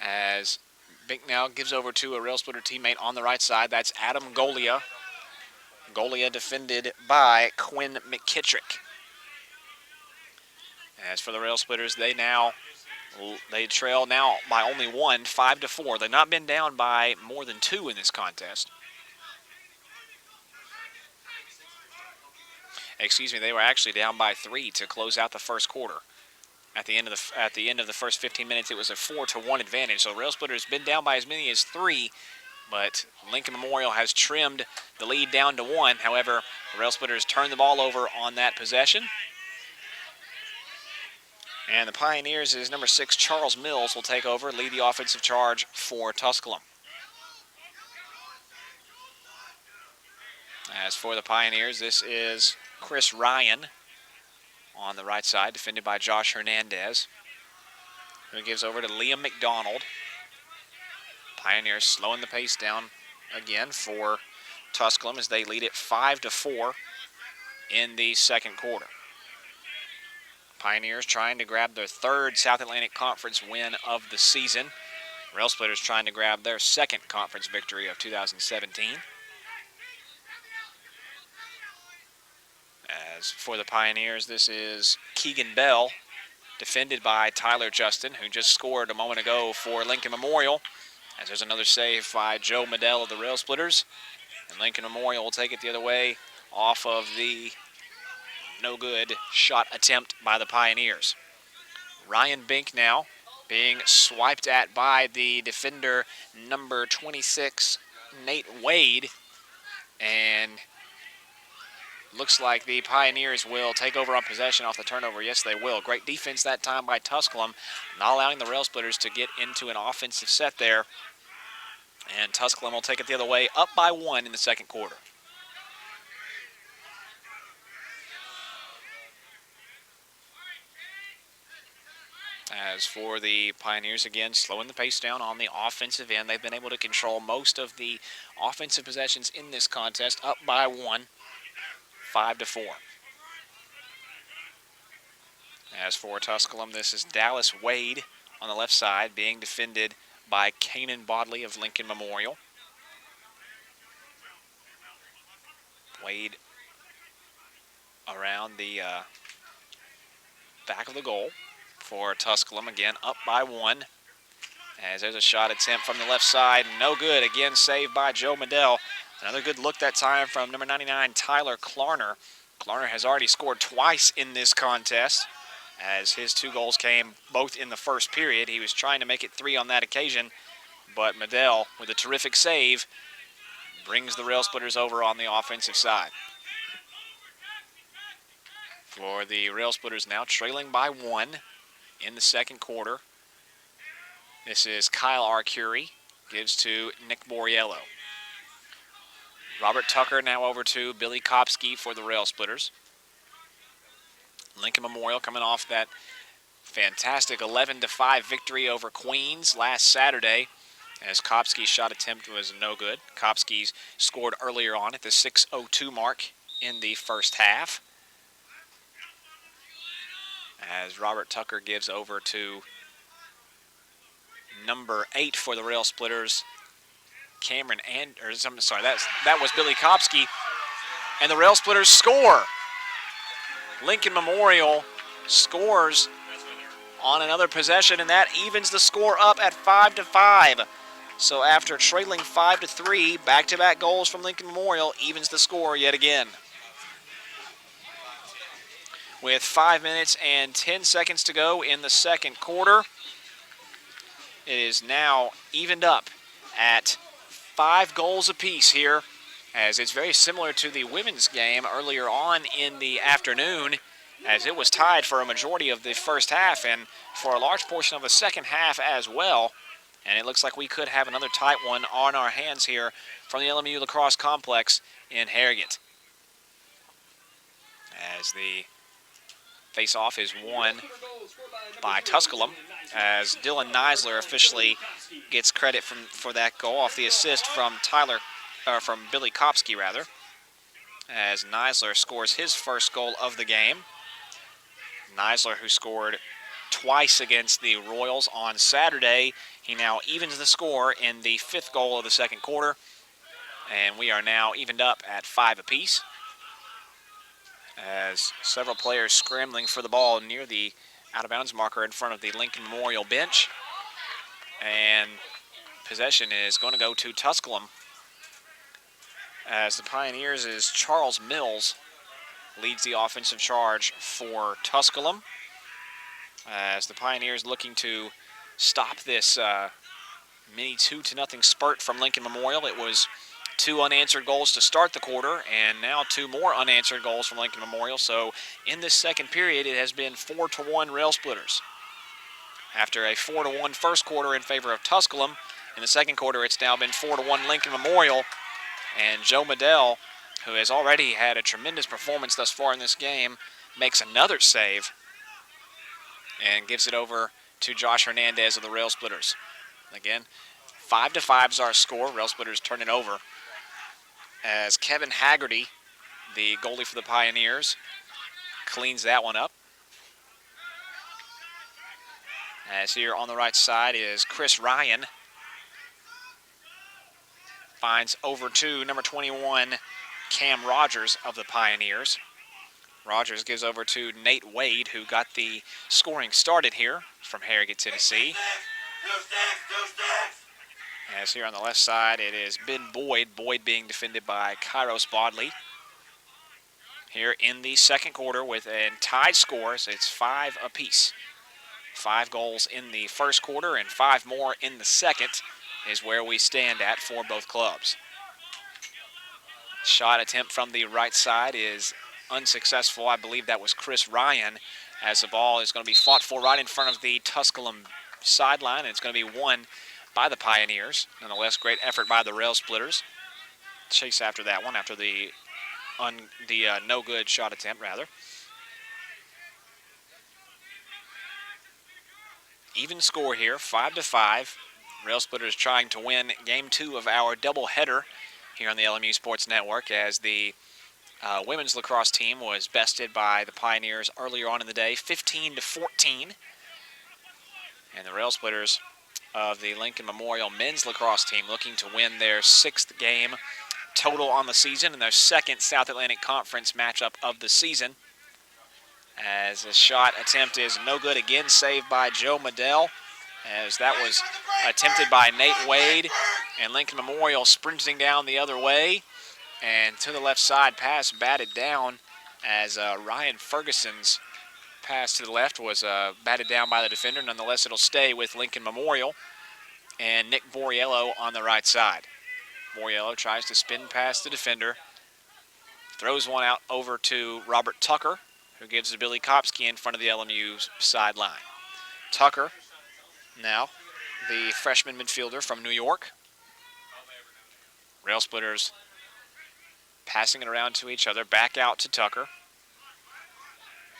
as Bink now gives over to a Rail Splitter teammate on the right side. That's Adam Golia. Golia defended by Quinn McKittrick. As for the Rail Splitters, they trail now by only 1, 5-4. They've not been down by more than 2 in this contest. Excuse me, they were actually down by 3 to close out the first quarter. At the end of the first 15 minutes, it was a 4-1 advantage. So Rail Splitters been down by as many as 3, but Lincoln Memorial has trimmed the lead down to 1. However, the Rail Splitters turned the ball over on that possession. And the Pioneers, is number 6, Charles Mills, will take over, lead the offensive charge for Tusculum. As for the Pioneers, this is Chris Ryan on the right side, defended by Josh Hernandez, who gives over to Liam McDonald. Pioneers slowing the pace down again for Tusculum as they lead it 5-4 in the second quarter. Pioneers trying to grab their 3rd South Atlantic Conference win of the season. Rail Splitters trying to grab their 2nd conference victory of 2017. As for the Pioneers, this is Keegan Bell, defended by Tyler Justin, who just scored a moment ago for Lincoln Memorial. As there's another save by Joe Medell of the Rail Splitters. And Lincoln Memorial will take it the other way off of the no good shot attempt by the Pioneers. Ryan Bink now being swiped at by the defender number 26, Nate Wade. And looks like the Pioneers will take over on possession off the turnover. Yes, they will. Great defense that time by Tusculum, not allowing the Rail Splitters to get into an offensive set there. And Tusculum will take it the other way, up by 1 in the second quarter. As for the Pioneers, again, slowing the pace down on the offensive end. They've been able to control most of the offensive possessions in this contest, up by 1, 5-4. As for Tusculum, this is Dallas Wade on the left side, being defended by Kanan Bodley of Lincoln Memorial. Wade around the back of the goal for Tusculum, again up by 1. As there's a shot attempt from the left side, no good. Again, saved by Joe Medell. Another good look that time from number 99, Tyler Klarner. Klarner has already scored twice in this contest, as his 2 goals came both in the first period. He was trying to make it 3 on that occasion, but Medell, with a terrific save, brings the Rail Splitters over on the offensive side. For the Rail Splitters now trailing by 1 in the second quarter. This is Kyle Arcuri, gives to Nick Borriello. Robert Tucker now over to Billy Kopsky for the Rail Splitters. Lincoln Memorial coming off that fantastic 11-5 victory over Queens last Saturday, as Kopsky's shot attempt was no good. Kopsky's scored earlier on at the 6:02 mark in the first half. As Robert Tucker gives over to number 8 for the Rail Splitters, Cameron that was Billy Kopsky, and the Rail Splitters score. Lincoln Memorial scores on another possession, and that evens the score up at 5-5. So after trailing 5-3, back-to-back goals from Lincoln Memorial evens the score yet again. With 5 minutes and 10 seconds to go in the second quarter, it is now evened up at 5 goals apiece here, as it's very similar to the women's game earlier on in the afternoon, as it was tied for a majority of the first half and for a large portion of the second half as well. And it looks like we could have another tight one on our hands here from the LMU Lacrosse Complex in Harrogate, as the face-off is won by Tusculum, as Dylan Neisler officially gets credit for that goal off the assist from Billy Kopsky, rather, as Neisler scores his first goal of the game. Neisler, who scored twice against the Royals on Saturday, he now evens the score in the 5th goal of the second quarter, and we are now evened up at 5 apiece, as several players scrambling for the ball near the out-of-bounds marker in front of the Lincoln Memorial bench. And possession is going to go to Tusculum, as the Pioneers is Charles Mills leads the offensive charge for Tusculum, as the Pioneers looking to stop this mini 2-0 spurt from Lincoln Memorial. It was 2 unanswered goals to start the quarter, and now 2 more unanswered goals from Lincoln Memorial. So in this second period, it has been 4-1 Rail Splitters. After a 4-1 first quarter in favor of Tusculum, in the second quarter, it's now been 4-1 Lincoln Memorial. And Joe Medell, who has already had a tremendous performance thus far in this game, makes another save and gives it over to Josh Hernandez of the Rail Splitters. Again, 5-5 is our score. Rail Splitters turn it over, as Kevin Haggerty, the goalie for the Pioneers, cleans that one up. As here on the right side is Chris Ryan. Finds over to number 21, Cam Rogers of the Pioneers. Rogers gives over to Nate Wade, who got the scoring started here from Harrogate, Tennessee. As here on the left side, it is Ben Boyd. Boyd being defended by Kairos Bodley. Here in the second quarter with a tied scores, it's 5 apiece. 5 goals in the first quarter and 5 more in the second is where we stand at for both clubs. Shot attempt from the right side is unsuccessful. I believe that was Chris Ryan, as the ball is going to be fought for right in front of the Tusculum sideline, and it's going to be won by the Pioneers. Nonetheless, great effort by the Rail Splitters. Chase after that one, after the no-good shot attempt, rather. Even score here, 5-5. Rail Splitters trying to win Game 2 of our doubleheader here on the LMU Sports Network, as the women's lacrosse team was bested by the Pioneers earlier on in the day, 15-14. And the Rail Splitters of the Lincoln Memorial men's lacrosse team looking to win their 6th game total on the season and their 2nd South Atlantic Conference matchup of the season. As the shot attempt is no good, again saved by Joe Medell, as that was attempted by Nate Wade, and Lincoln Memorial sprinting down the other way, and to the left side pass batted down, as Ryan Ferguson's pass to the left was batted down by the defender. Nonetheless, it'll stay with Lincoln Memorial and Nick Borriello on the right side. Borriello tries to spin past the defender, throws one out over to Robert Tucker, who gives it to Billy Kopsky in front of the LMU sideline. Tucker, now the freshman midfielder from New York. Rail Splitters passing it around to each other, back out to Tucker.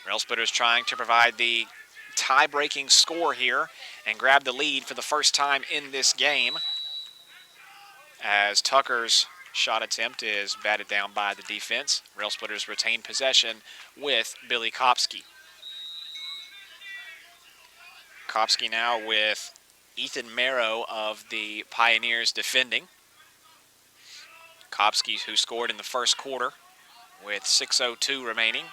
Rail Splitters trying to provide the tie-breaking score here and grab the lead for the first time in this game, as Tucker's shot attempt is batted down by the defense. Rail Splitters retain possession with Billy Kopsky. Kopsky now with Ethan Marrow of the Pioneers defending. Kopsky, who scored in the first quarter with 6:02 remaining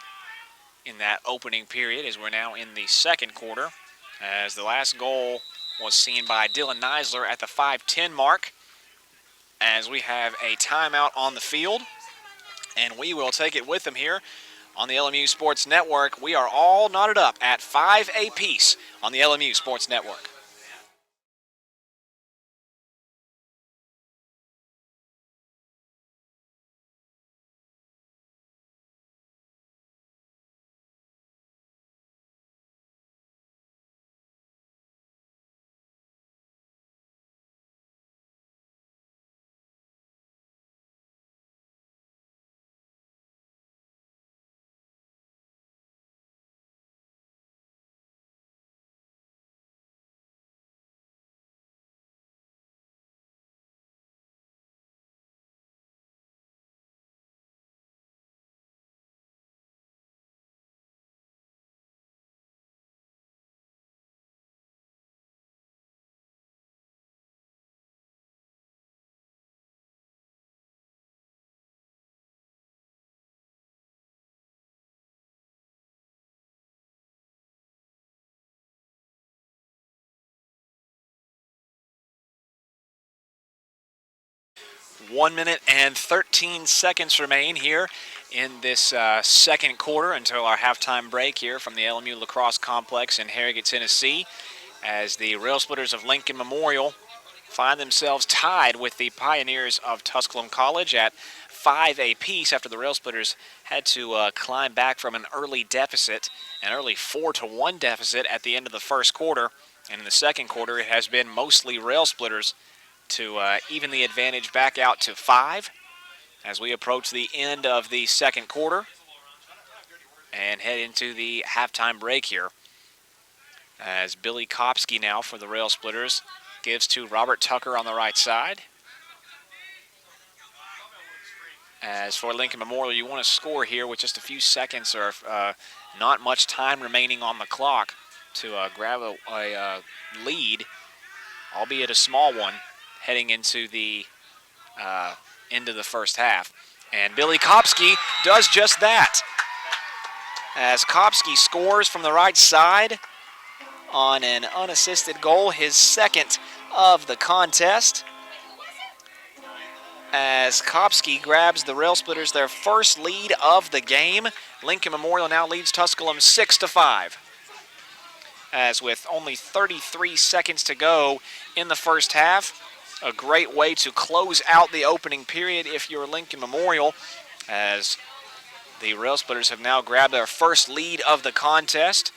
in that opening period, as we're now in the second quarter, as the last goal was seen by Dylan Neisler at the 5:10 mark, as we have a timeout on the field, and we will take it with them here on the LMU Sports Network. We are all knotted up at 5 apiece on the LMU Sports Network. One minute and 13 seconds remain here in this second quarter until our halftime break here from the LMU Lacrosse Complex in Harrogate, Tennessee, as the Rail Splitters of Lincoln Memorial find themselves tied with the Pioneers of Tusculum College at 5 apiece after the Rail Splitters had to climb back from an early deficit, an early 4-1 deficit at the end of the first quarter. And in the second quarter, it has been mostly Rail Splitters to even the advantage back out to 5 as we approach the end of the second quarter and head into the halftime break here. As Billy Kopsky now for the Rail Splitters gives to Robert Tucker on the right side. As for Lincoln Memorial, you want to score here with just a few seconds or not much time remaining on the clock to grab a lead, albeit a small one, heading into the end of the first half. And Billy Kopsky does just that. As Kopsky scores from the right side on an unassisted goal, his second of the contest. As Kopsky grabs the Rail Splitters their first lead of the game. Lincoln Memorial now leads Tusculum 6-5. As with only 33 seconds to go in the first half, a great way to close out the opening period if you're Lincoln Memorial, as the Rail Splitters have now grabbed their first lead of the contest.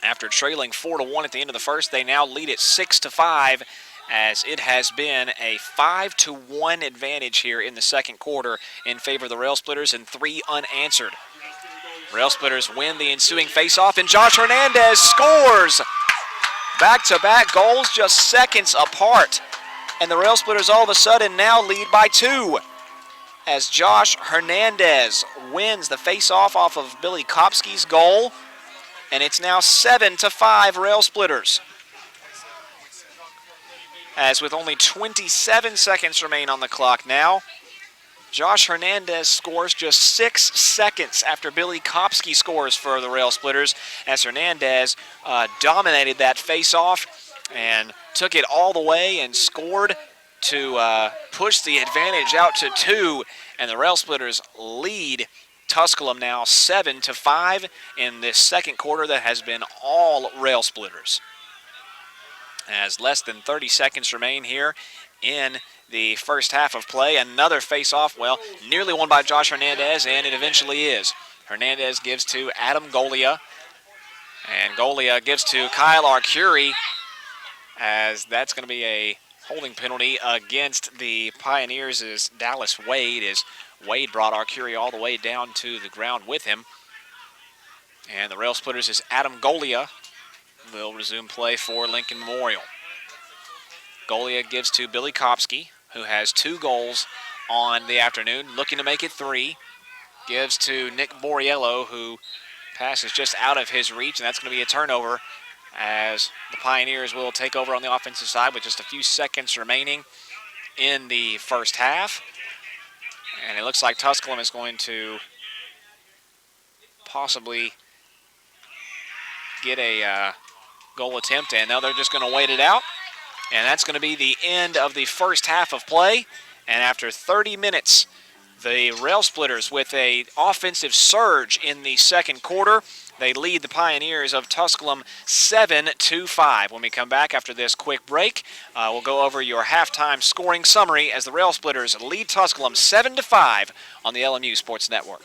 After trailing 4-1 at the end of the first, they now lead it 6-5, as it has been a 5-1 advantage here in the second quarter in favor of the Rail Splitters and 3 unanswered. Rail Splitters win the ensuing faceoff, and Josh Hernandez scores! Back-to-back goals just seconds apart, and the Rail Splitters all of a sudden now lead by 2. As Josh Hernandez wins the faceoff off of Billy Kopsky's goal, and it's now 7-5 Rail Splitters. As with only 27 seconds remain on the clock now, Josh Hernandez scores just 6 seconds after Billy Kopsky scores for the Rail Splitters, as Hernandez dominated that face-off and took it all the way and scored to push the advantage out to 2, and the Rail Splitters lead Tusculum now 7-5 in this second quarter that has been all Rail Splitters. As less than 30 seconds remain here in the first half of play. Another face-off, well, nearly won by Josh Hernandez, and it eventually is. Hernandez gives to Adam Golia, and Golia gives to Kyle Arcuri, as that's going to be a holding penalty against the Pioneers as Dallas Wade, as Wade brought Arcuri all the way down to the ground with him. And the Rail Splitters is Adam Golia will resume play for Lincoln Memorial. Golia gives to Billy Kopsky, who has 2 goals on the afternoon, looking to make it 3. Gives to Nick Borriello, who passes just out of his reach, and that's going to be a turnover as the Pioneers will take over on the offensive side with just a few seconds remaining in the first half. And it looks like Tusculum is going to possibly get a goal attempt, and now they're just going to wait it out. And that's going to be the end of the first half of play. And after 30 minutes, the Rail Splitters with an offensive surge in the second quarter. They lead the Pioneers of Tusculum 7-5. When we come back after this quick break, we'll go over your halftime scoring summary as the Rail Splitters lead Tusculum 7-5 on the LMU Sports Network.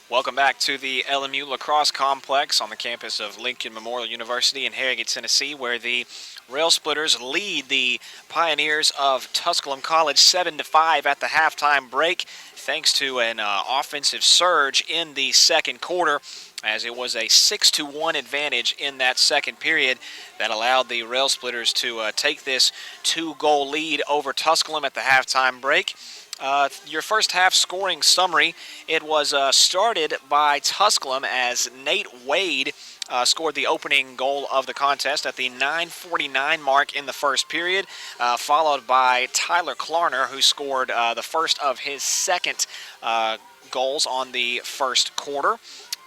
Welcome back to the LMU Lacrosse Complex on the campus of Lincoln Memorial University in Harrogate, Tennessee, where the Rail Splitters lead the Pioneers of Tusculum College 7-5 at the halftime break, thanks to an offensive surge in the second quarter, as it was a 6-1 advantage in that second period that allowed the Rail Splitters to take this 2-goal lead over Tusculum at the halftime break. Your first half scoring summary, it was started by Tusculum as Nate Wade scored the opening goal of the contest at the 9:49 mark in the first period, followed by Tyler Klarner, who scored the first of his second goals on the first quarter.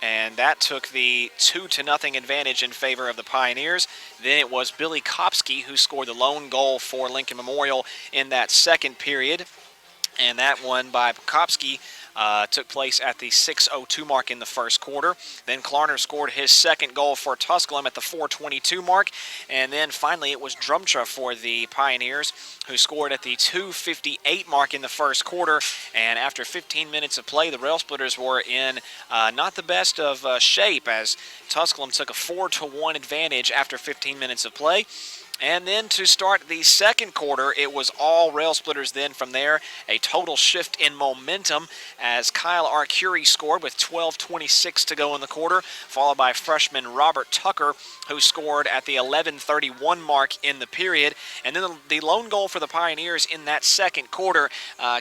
And that took the 2-0 advantage in favor of the Pioneers. Then it was Billy Kopsky who scored the lone goal for Lincoln Memorial in that second period. And that one by Kopsky took place at the 6:02 mark in the first quarter. Then Klarner scored his second goal for Tusculum at the 4:22 mark. And then finally it was Drumtra for the Pioneers, who scored at the 2:58 mark in the first quarter. And after 15 minutes of play, the Rail Splitters were in not the best of shape, as Tusculum took a 4-1 advantage after 15 minutes of play. And then to start the second quarter, it was all Rail Splitters then from there. A total shift in momentum as Kyle Arcuri scored with 12:26 to go in the quarter, followed by freshman Robert Tucker, who scored at the 11:31 mark in the period. And then the lone goal for the Pioneers in that second quarter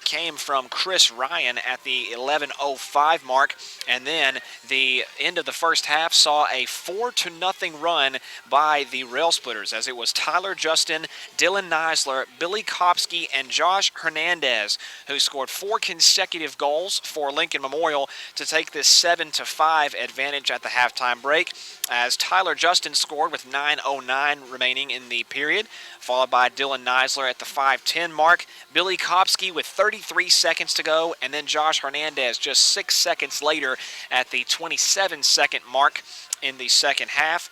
came from Chris Ryan at the 11:05 mark. And then the end of the first half saw a 4-0 run by the Rail Splitters as it was Tyler Justin, Dylan Neisler, Billy Kopsky, and Josh Hernandez who scored 4 consecutive goals for Lincoln Memorial to take this 7-5 advantage at the halftime break, as Tyler Justin scored with 9:09 remaining in the period, followed by Dylan Neisler at the 5:10 mark, Billy Kopsky with 33 seconds to go, and then Josh Hernandez just 6 seconds later at the 27-second mark in the second half,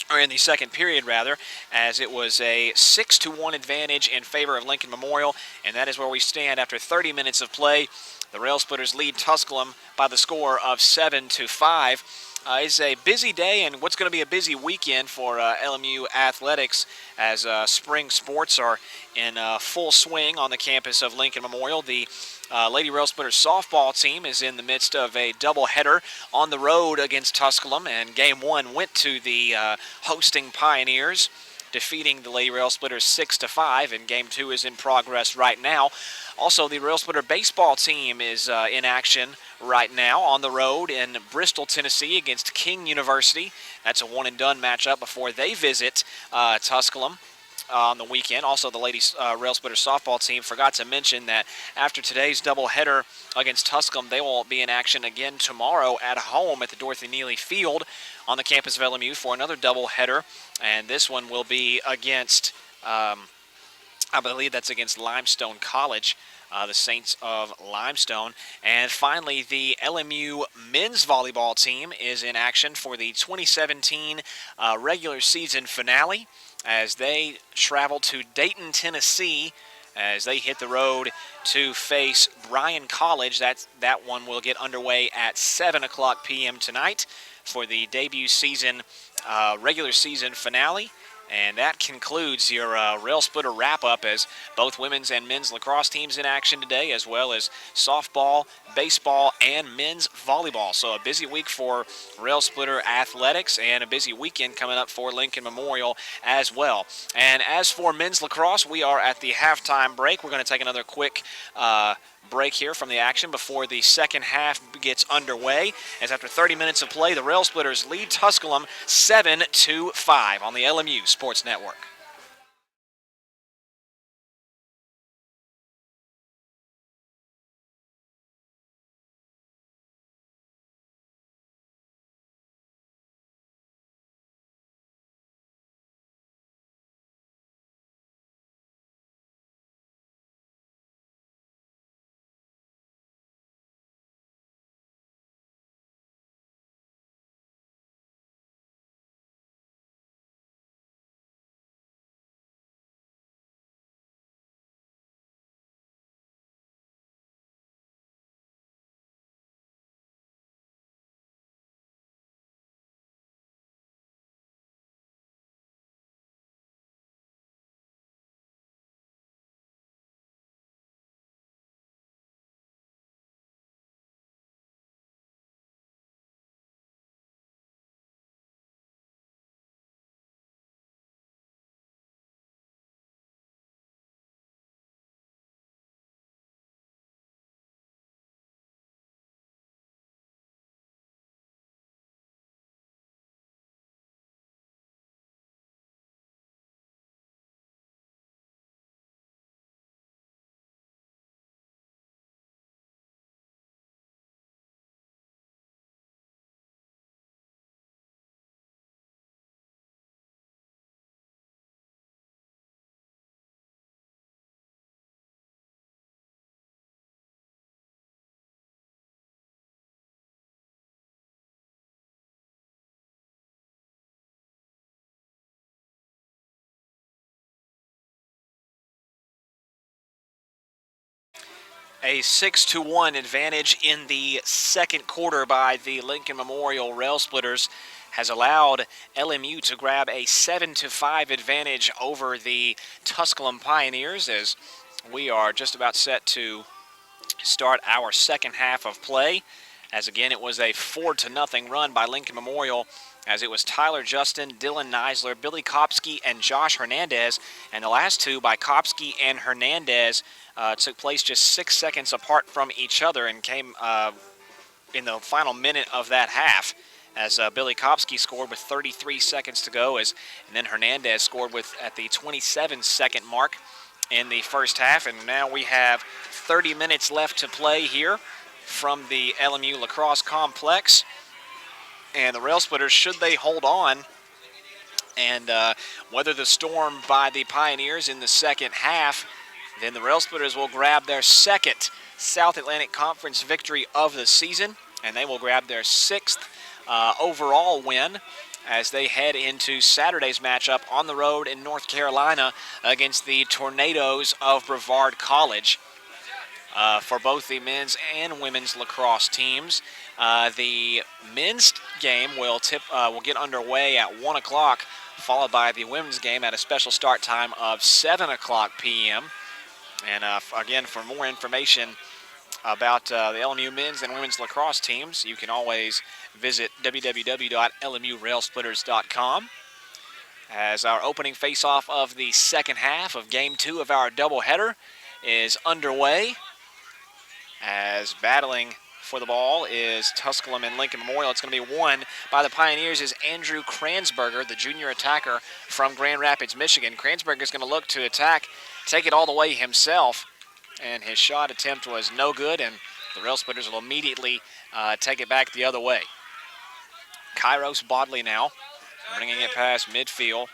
or in the second period rather, as it was a 6-1 advantage in favor of Lincoln Memorial, and that is where we stand after 30 minutes of play. The Rail Splitters lead Tusculum by the score of 7-5. It's a busy day and what's going to be a busy weekend for LMU athletics as spring sports are in full swing on the campus of Lincoln Memorial. The Lady Rail Splitters softball team is in the midst of a doubleheader on the road against Tusculum, and Game 1 went to the hosting Pioneers, defeating the Lady Rail Splitters 6-5, and Game 2 is in progress right now. Also, the Rail Splitter baseball team is in action right now on the road in Bristol, Tennessee against King University. That's a one-and-done matchup before they visit Tusculum on the weekend. Also, the ladies Rail Splitter softball team forgot to mention that after today's doubleheader against Tusculum, they will be in action again tomorrow at home at the Dorothy Neely Field on the campus of LMU for another doubleheader, and this one will be against, I believe that's against Limestone College, the Saints of Limestone. And finally, the LMU men's volleyball team is in action for the 2017 regular season finale as they travel to Dayton, Tennessee, as they hit the road to face Bryan College. That one will get underway at 7:00 p.m. tonight for the debut season, regular season finale. And that concludes your Rail Splitter wrap-up as both women's and men's lacrosse teams in action today, as well as softball, baseball, and men's volleyball. So a busy week for Rail Splitter athletics and a busy weekend coming up for Lincoln Memorial as well. And as for men's lacrosse, we are at the halftime break. We're going to take another quick break here from the action before the second half gets underway, as after 30 minutes of play, the Rail Splitters lead Tusculum 7-5 on the LMU Sports Network. A 6-1 advantage in the second quarter by the Lincoln Memorial Rail Splitters has allowed LMU to grab a 7-5 advantage over the Tusculum Pioneers, as we are just about set to start our second half of play. As again, it was a 4-0 run by Lincoln Memorial, as it was Tyler Justin, Dylan Neisler, Billy Kopsky, and Josh Hernandez. And the last two by Kopsky and Hernandez took place just 6 seconds apart from each other and came in the final minute of that half, as Billy Kopsky scored with 33 seconds to go, and then Hernandez scored at the 27-second mark in the first half. And now we have 30 minutes left to play here from the LMU Lacrosse Complex. And the Rail Splitters, should they hold on and weather the storm by the Pioneers in the second half, then the Rail Splitters will grab their second South Atlantic Conference victory of the season, and they will grab their 6th overall win as they head into Saturday's matchup on the road in North Carolina against the Tornadoes of Brevard College. For both the men's and women's lacrosse teams, the men's game will get underway at 1 o'clock, followed by the women's game at a special start time of 7 o'clock p.m. And again, for more information about the LMU men's and women's lacrosse teams, you can always visit www.lmurailsplitters.com. As our opening face-off of the second half of Game 2 of our doubleheader is underway, as battling for the ball is Tusculum and Lincoln Memorial. It's going to be won by the Pioneers is Andrew Kransberger, the junior attacker from Grand Rapids, Michigan. Kransberger is going to look to attack, take it all the way himself, and his shot attempt was no good, and the Rail Splitters will immediately take it back the other way. Kairos Bodley now, bringing it past midfield,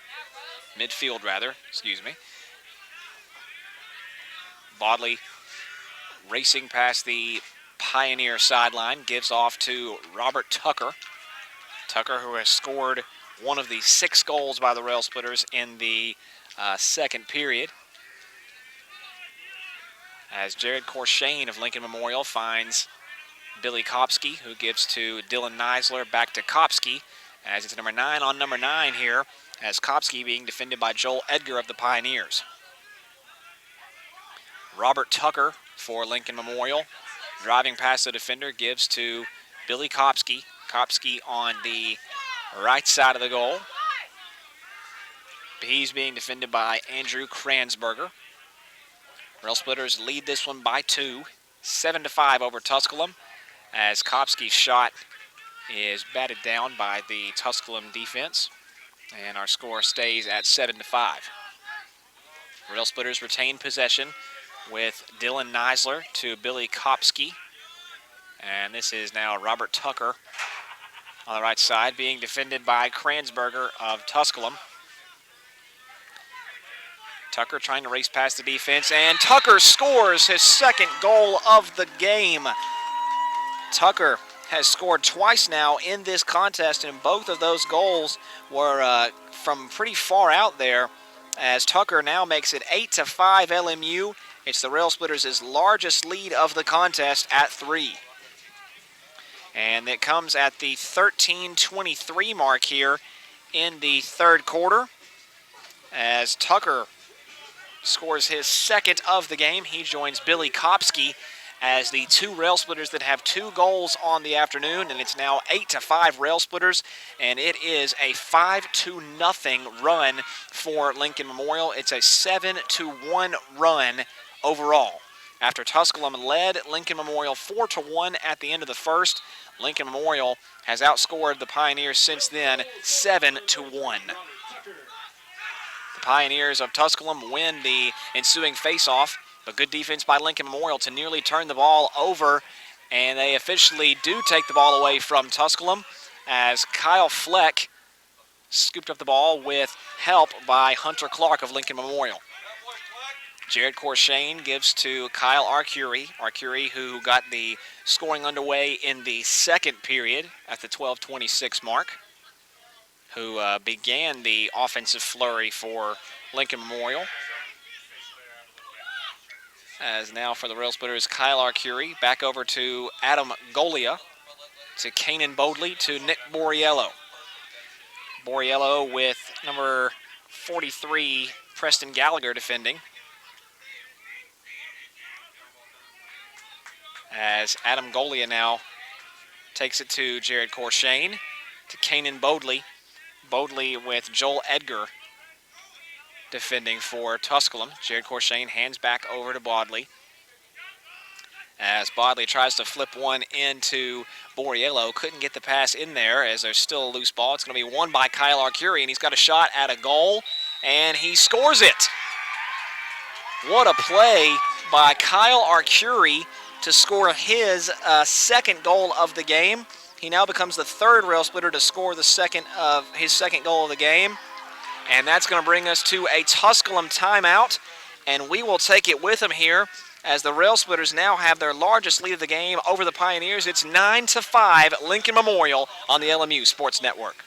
excuse me. Bodley racing past the Pioneer sideline, gives off to Robert Tucker. Tucker, who has scored one of the 6 goals by the Rail Splitters in the second period. As Jared Corshane of Lincoln Memorial finds Billy Kopsky, who gives to Dylan Neisler, back to Kopsky, as it's number 9 on number 9 here, as Kopsky being defended by Joel Edgar of the Pioneers. Robert Tucker for Lincoln Memorial, driving past the defender, gives to Billy Kopsky. Kopsky on the right side of the goal. He's being defended by Andrew Kransberger. Rail Splitters lead this one by 2, 7-5 over Tusculum, as Kopsky's shot is batted down by the Tusculum defense, and our score stays at 7-5. Rail Splitters retain possession with Dylan Neisler to Billy Kopsky. And this is now Robert Tucker on the right side, being defended by Kransberger of Tusculum. Tucker trying to race past the defense, and Tucker scores his second goal of the game. Tucker has scored twice now in this contest, and both of those goals were from pretty far out there, as Tucker now makes it 8-5 LMU. It's the Rail Splitters' largest lead of the contest at 3. And it comes at the 13:23 mark here in the third quarter, as Tucker scores his second of the game. He joins Billy Kopsky as the 2 Rail Splitters that have 2 goals on the afternoon, and it's now 8-5 Rail Splitters, and it is a 5-0 run for Lincoln Memorial. It's a 7-1 run overall. After Tusculum led Lincoln Memorial 4-1 at the end of the first, Lincoln Memorial has outscored the Pioneers since then 7-1. The Pioneers of Tusculum win the ensuing face-off, but good defense by Lincoln Memorial to nearly turn the ball over, and they officially do take the ball away from Tusculum, as Kyle Fleck scooped up the ball with help by Hunter Clark of Lincoln Memorial. Jared Corshane gives to Kyle Arcuri. Arcuri, who got the scoring underway in the second period at the 12:26 mark, who began the offensive flurry for Lincoln Memorial. As now for the Rail Splitters, Kyle Arcuri back over to Adam Golia, to Kanan Bodley, to Nick Borriello. Borriello with number 43, Preston Gallagher, defending. As Adam Golia now takes it to Jared Corshane, to Kanan Bodley. Bodley with Joel Edgar defending for Tusculum. Jared Corshane hands back over to Bodley. As Bodley tries to flip one into Borriello. Couldn't get the pass in there as there's still a loose ball. It's going to be won by Kyle Arcuri, and he's got a shot at a goal, and he scores it. What a play by Kyle Arcuri to score his second goal of the game. He now becomes the third rail splitter to score his second goal of the game. And that's going to bring us to a Tusculum timeout, and we will take it with him here as the Rail Splitters now have their largest lead of the game over the Pioneers. It's 9-5, Lincoln Memorial on the LMU Sports Network.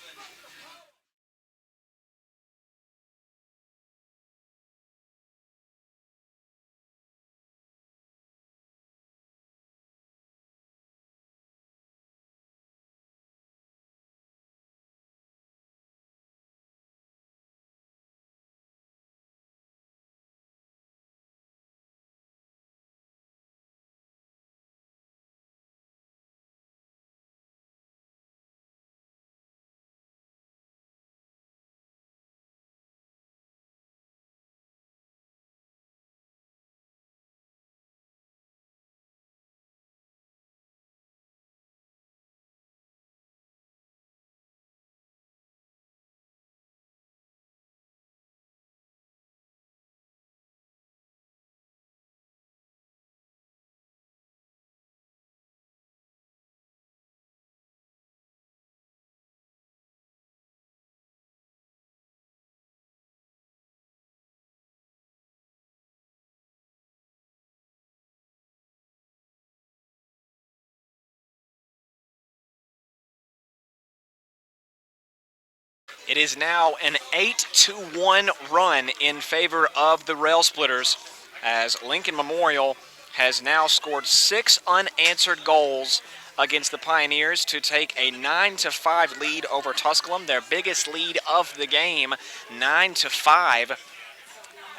It is now an 8-1 run in favor of the Rail Splitters as Lincoln Memorial has now scored 6 unanswered goals against the Pioneers to take a 9-5 lead over Tusculum, their biggest lead of the game, 9-5,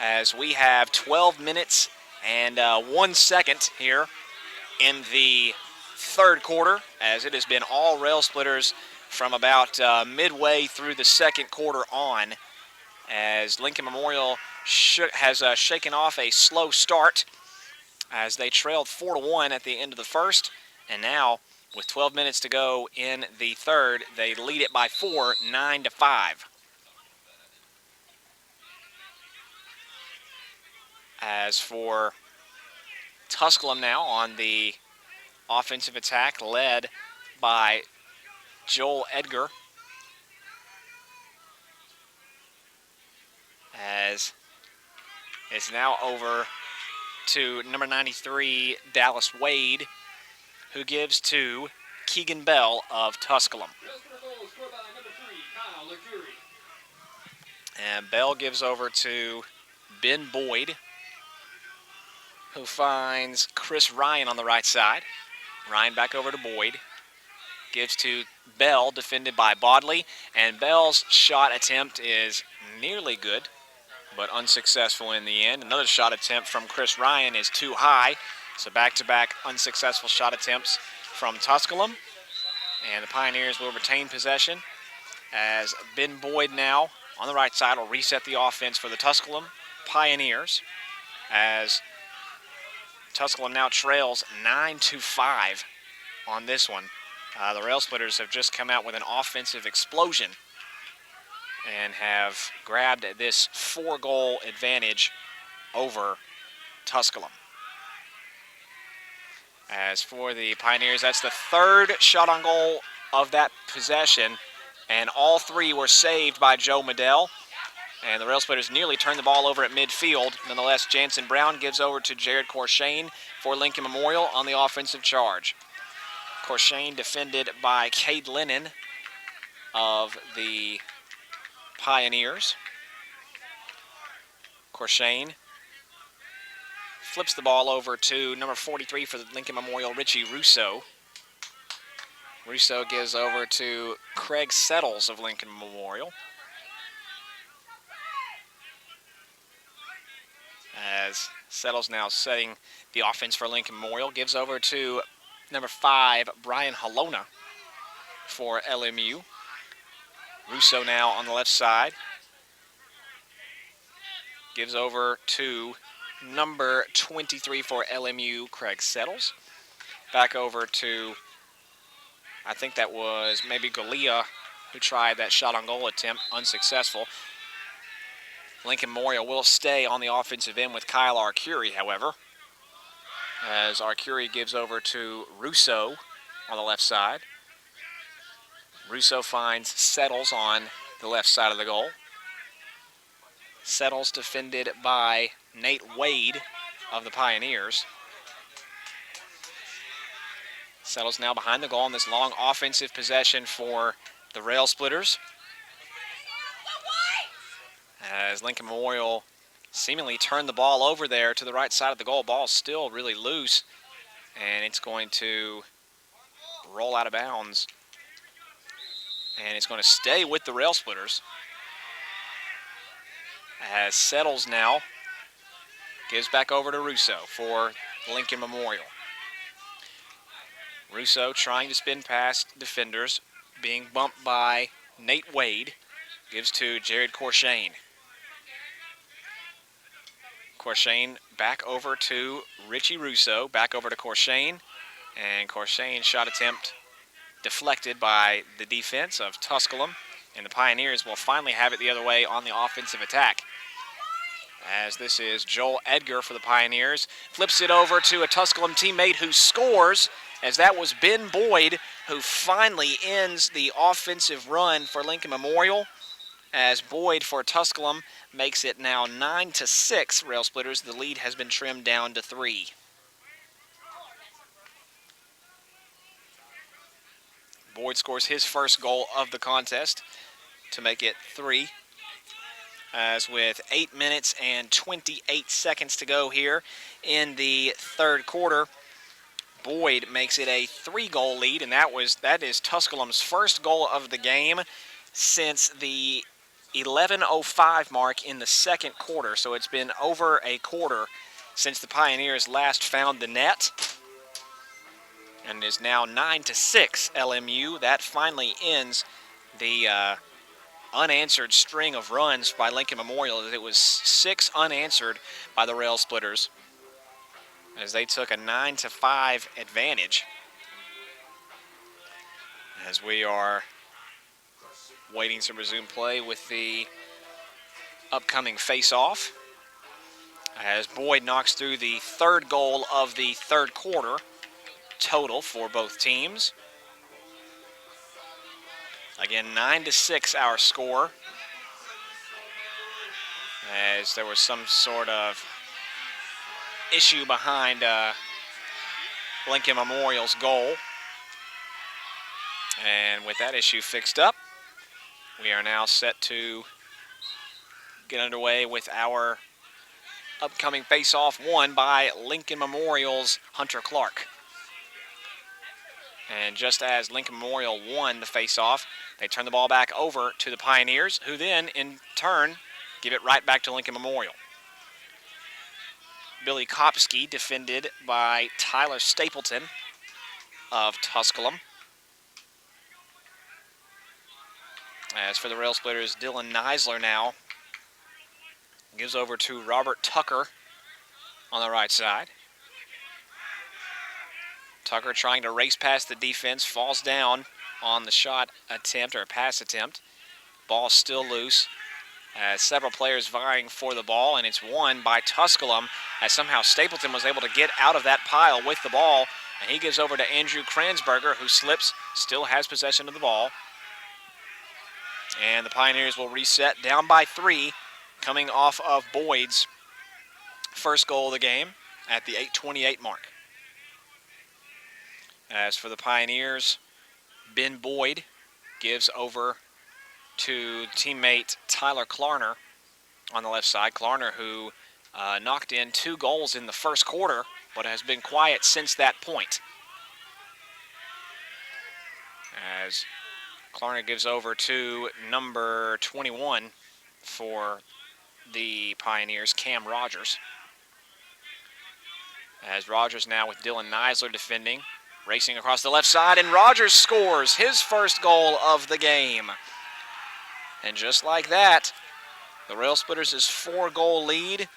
as we have 12 minutes and 1 second here in the third quarter, as it has been all Rail Splitters from about midway through the second quarter on, as Lincoln Memorial has shaken off a slow start as they trailed 4-1 at the end of the first, and now with 12 minutes to go in the third, they lead it by 4, 9-5. As for Tusculum now on the offensive attack, led by Joel Edgar, as it's now over to number 93, Dallas Wade, who gives to Keegan Bell of Tusculum. And Bell gives over to Ben Boyd, who finds Chris Ryan on the right side. Ryan back over to Boyd. Gives to Bell, defended by Bodley, and Bell's shot attempt is nearly good, but unsuccessful in the end. Another shot attempt from Chris Ryan is too high, so back-to-back unsuccessful shot attempts from Tusculum, and the Pioneers will retain possession as Ben Boyd now on the right side will reset the offense for the Tusculum Pioneers, as Tusculum now trails 9-5 on this one. The Rail Splitters have just come out with an offensive explosion and have grabbed this 4-goal advantage over Tusculum. As for the Pioneers, that's the third shot on goal of that possession, and all 3 were saved by Joe Medell. And the Rail Splitters nearly turned the ball over at midfield. Nonetheless, Jansen Brown gives over to Jared Corshane for Lincoln Memorial on the offensive charge. Corshane defended by Cade Lennon of the Pioneers. Corshane flips the ball over to number 43 for the Lincoln Memorial, Richie Russo. Russo gives over to Craig Settles of Lincoln Memorial. As Settles now setting the offense for Lincoln Memorial, gives over to number 5, Brian Halona for LMU. Russo now on the left side. Gives over to number 23 for LMU, Craig Settles. Back over to, I think that was maybe Galea, who tried that shot on goal attempt, unsuccessful. Lincoln Memorial will stay on the offensive end with Kyle Arcuri, however, as Arcuri gives over to Russo on the left side. Russo finds Settles on the left side of the goal. Settles defended by Nate Wade of the Pioneers. Settles now behind the goal on this long offensive possession for the Rail Splitters. As Lincoln Memorial seemingly turned the ball over there to the right side of the goal. Ball's still really loose, and it's going to roll out of bounds. And it's going to stay with the Rail Splitters. As Settles now gives back over to Russo for Lincoln Memorial. Russo trying to spin past defenders, being bumped by Nate Wade. Gives to Jared Corshane. Corshane back over to Richie Russo, back over to Corshane, and Corshane's shot attempt deflected by the defense of Tusculum, and the Pioneers will finally have it the other way on the offensive attack. As this is Joel Edgar for the Pioneers, flips it over to a Tusculum teammate who scores, as that was Ben Boyd, who finally ends the offensive run for Lincoln Memorial, as Boyd for Tusculum makes it now 9-6 Rail Splitters. The lead has been trimmed down to 3. Boyd scores his first goal of the contest to make it 3. As with 8 minutes and 28 seconds to go here in the third quarter, Boyd makes it a 3-goal lead, and that is Tusculum's first goal of the game since the 11:05 mark in the second quarter. So it's been over a quarter since the Pioneers last found the net. And it is now 9-6 LMU. That finally ends the unanswered string of runs by Lincoln Memorial. It was 6 unanswered by the Rail Splitters, as they took a 9-5 advantage. As we are waiting to resume play with the upcoming face-off, as Boyd knocks through the third goal of the third quarter total for both teams. Again, 9-6 our score, as there was some sort of issue behind Lincoln Memorial's goal. And with that issue fixed up, we are now set to get underway with our upcoming face-off, won by Lincoln Memorial's Hunter Clark. And just as Lincoln Memorial won the face-off, they turn the ball back over to the Pioneers, who then, in turn, give it right back to Lincoln Memorial. Billy Kopsky defended by Tyler Stapleton of Tusculum. As for the Rail Splitters, Dylan Neisler now gives over to Robert Tucker on the right side. Tucker trying to race past the defense, falls down on the shot attempt or pass attempt. Ball still loose, as several players vying for the ball, and it's won by Tusculum, as somehow Stapleton was able to get out of that pile with the ball, and he gives over to Andrew Kransberger, who slips, still has possession of the ball. And the Pioneers will reset down by 3, coming off of Boyd's first goal of the game at the 8:28 mark. As for the Pioneers, Ben Boyd gives over to teammate Tyler Klarner on the left side. Klarner, who knocked in 2 goals in the first quarter, but has been quiet since that point. as Klarna gives over to number 21 for the Pioneers, Cam Rogers. As Rogers now with Dylan Neisler defending, racing across the left side, and Rogers scores his first goal of the game. And just like that, the Rail Splitters' 4-goal lead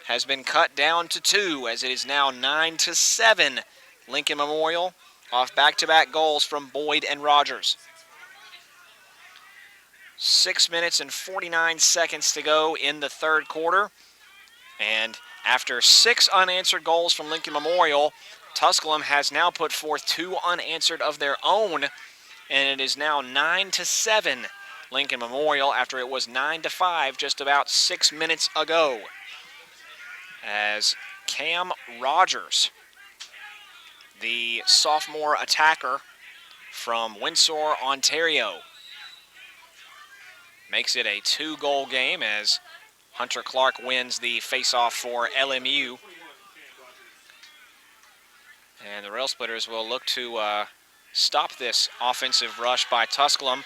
has been cut down to 2, as it is now 9-7. Lincoln Memorial off back-to-back goals from Boyd and Rogers. 6 minutes and 49 seconds to go in the third quarter. And after 6 unanswered goals from Lincoln Memorial, Tusculum has now put forth 2 unanswered of their own, and it is now 9-7 Lincoln Memorial after it was 9-5 just about 6 minutes ago. As Cam Rogers, the sophomore attacker from Windsor, Ontario, makes it a 2-goal game as Hunter Clark wins the faceoff for LMU. And the Rail Splitters will look to stop this offensive rush by Tusculum,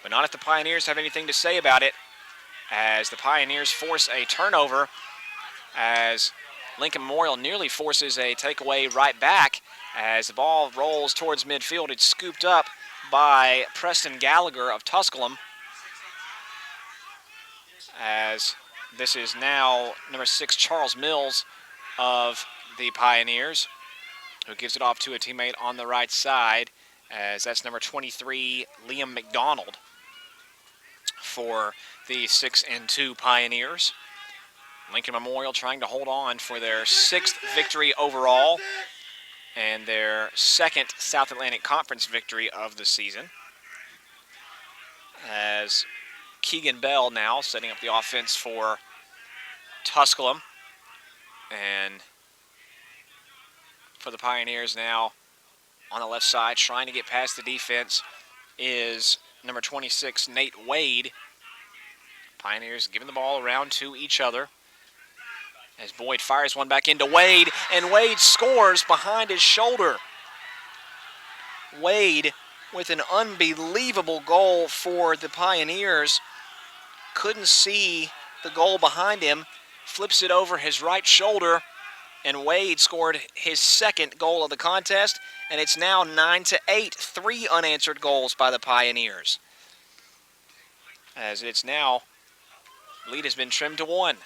but not if the Pioneers have anything to say about it, as the Pioneers force a turnover, as Lincoln Memorial nearly forces a takeaway right back. As the ball rolls towards midfield, it's scooped up by Preston Gallagher of Tusculum, as this is now number 6, Charles Mills of the Pioneers, who gives it off to a teammate on the right side, as that's number 23, Liam McDonald, for the 6-2 Pioneers. Lincoln Memorial trying to hold on for their 6th victory overall and their 2nd South Atlantic Conference victory of the season. As Keegan Bell now setting up the offense for Tusculum, and for the Pioneers now on the left side trying to get past the defense is number 26, Nate Wade. Pioneers giving the ball around to each other as Boyd fires one back into Wade, and Wade scores behind his shoulder. Wade with an unbelievable goal for the Pioneers. Couldn't see the goal behind him, flips it over his right shoulder, and Wade scored his 2nd goal of the contest, and it's now 9-8, 3 unanswered goals by the Pioneers. As it's now, lead has been trimmed to 1.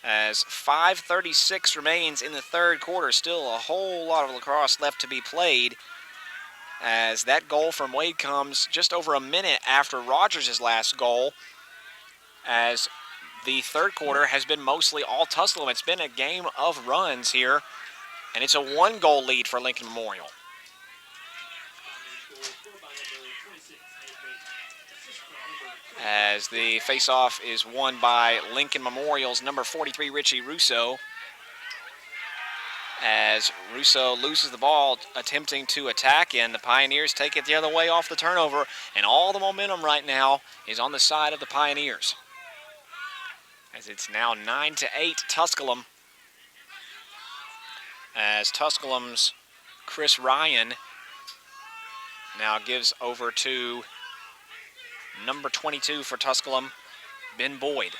As 5:36 remains in the third quarter, still a whole lot of lacrosse left to be played, as that goal from Wade comes just over a minute after Rogers' last goal, as the third quarter has been mostly all Tusculum. It's been a game of runs here, and it's a 1-goal lead for Lincoln Memorial. As the faceoff is won by Lincoln Memorial's number 43, Richie Russo. As Russo loses the ball attempting to attack, and the Pioneers take it the other way off the turnover, and all the momentum right now is on the side of the Pioneers. As it's now 9-8 Tusculum, as Tusculum's Chris Ryan now gives over to number 22 for Tusculum, Ben Boyd,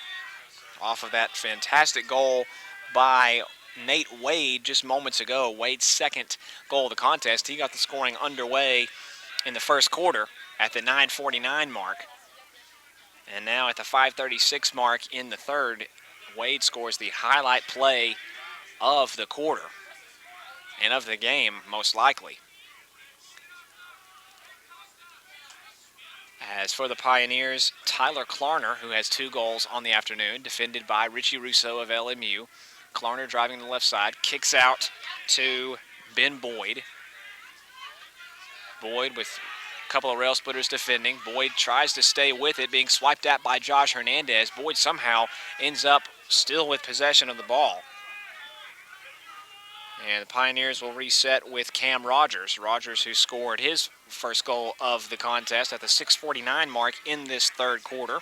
off of that fantastic goal by Nate Wade just moments ago. Wade's 2nd goal of the contest. He got the scoring underway in the first quarter at the 9:49 mark. And now at the 5:36 mark in the third, Wade scores the highlight play of the quarter and of the game, most likely. As for the Pioneers, Tyler Klarner, who has 2 goals on the afternoon, defended by Richie Russo of LMU. Klarner driving the left side, kicks out to Ben Boyd. Boyd with a couple of Rail Splitters defending. Boyd tries to stay with it, being swiped at by Josh Hernandez. Boyd somehow ends up still with possession of the ball. And the Pioneers will reset with Cam Rogers. Rogers, who scored his first goal of the contest at the 6:49 mark in this third quarter.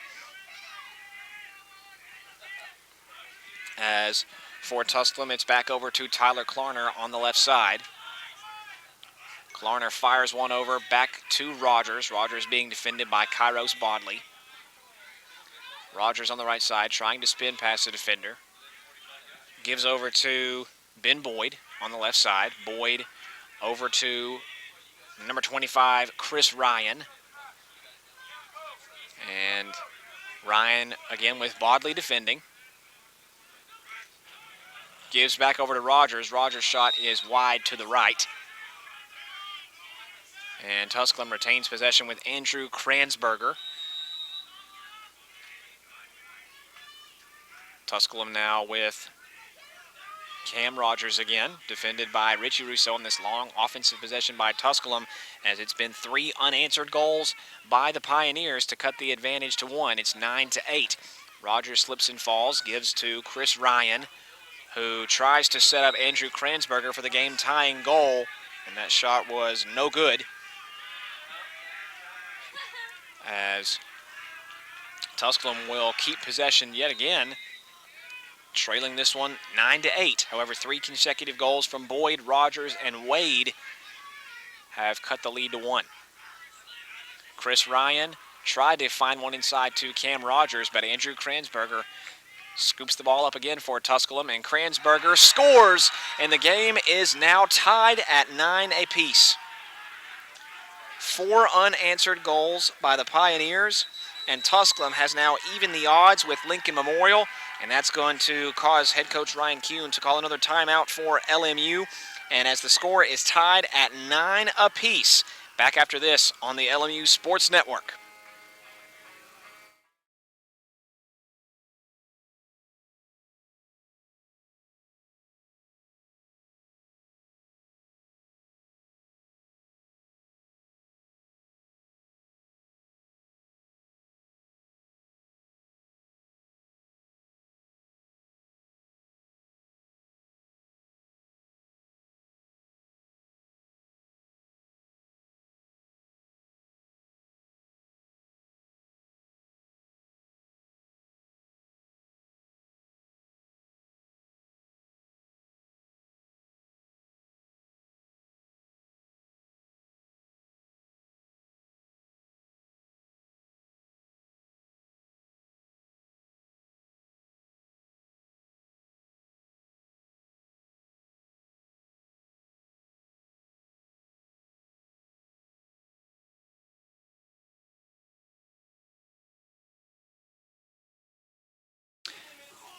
As for Tusculum, it's back over to Tyler Klarner on the left side. Klarner fires one over back to Rogers. Rogers being defended by Kairos Bodley. Rogers on the right side trying to spin past the defender. Gives over to Ben Boyd on the left side. Boyd over to number 25, Chris Ryan. And Ryan again with Bodley defending. Gives back over to Rogers. Rogers' shot is wide to the right. And Tusculum retains possession with Andrew Kransberger. Tusculum now with Cam Rogers again, defended by Richie Russo in this long offensive possession by Tusculum, as it's been 3 unanswered goals by the Pioneers to cut the advantage to 1. It's 9-8. Rogers slips and falls, gives to Chris Ryan, who tries to set up Andrew Kransberger for the game-tying goal, and that shot was no good, as Tusculum will keep possession yet again, trailing this one 9-8. However, 3 consecutive goals from Boyd, Rogers, and Wade have cut the lead to 1. Chris Ryan tried to find one inside to Cam Rogers, but Andrew Kransberger scoops the ball up again for Tusculum, and Kransberger scores, and the game is now tied at 9 apiece. 4 unanswered goals by the Pioneers, and Tusculum has now evened the odds with Lincoln Memorial, and that's going to cause head coach Ryan Kuhn to call another timeout for LMU. And as the score is tied at 9 apiece, back after this on the LMU Sports Network.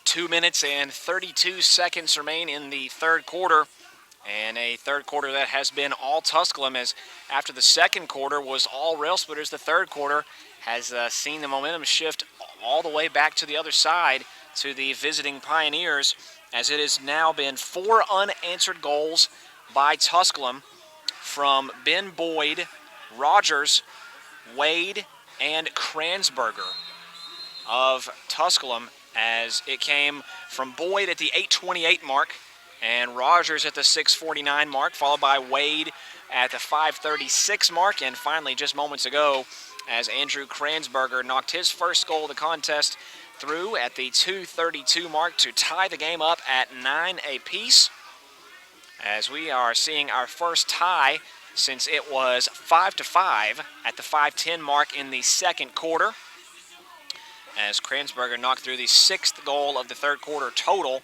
Two minutes and 32 seconds remain in the third quarter, and a third quarter that has been all Tusculum, as after the second quarter was all Rail Splitters, the third quarter has seen the momentum shift all the way back to the other side to the visiting Pioneers, as it has now been 4 unanswered goals by Tusculum from Ben Boyd, Rogers, Wade, and Kransberger of Tusculum, as it came from Boyd at the 8:28 mark and Rogers at the 6:49 mark, followed by Wade at the 5:36 mark, and finally just moments ago as Andrew Kransberger knocked his first goal of the contest through at the 2:32 mark to tie the game up at 9 apiece, as we are seeing our first tie since it was 5-5 at the 5:10 mark in the second quarter, as Kransberger knocked through the 6th goal of the third quarter total.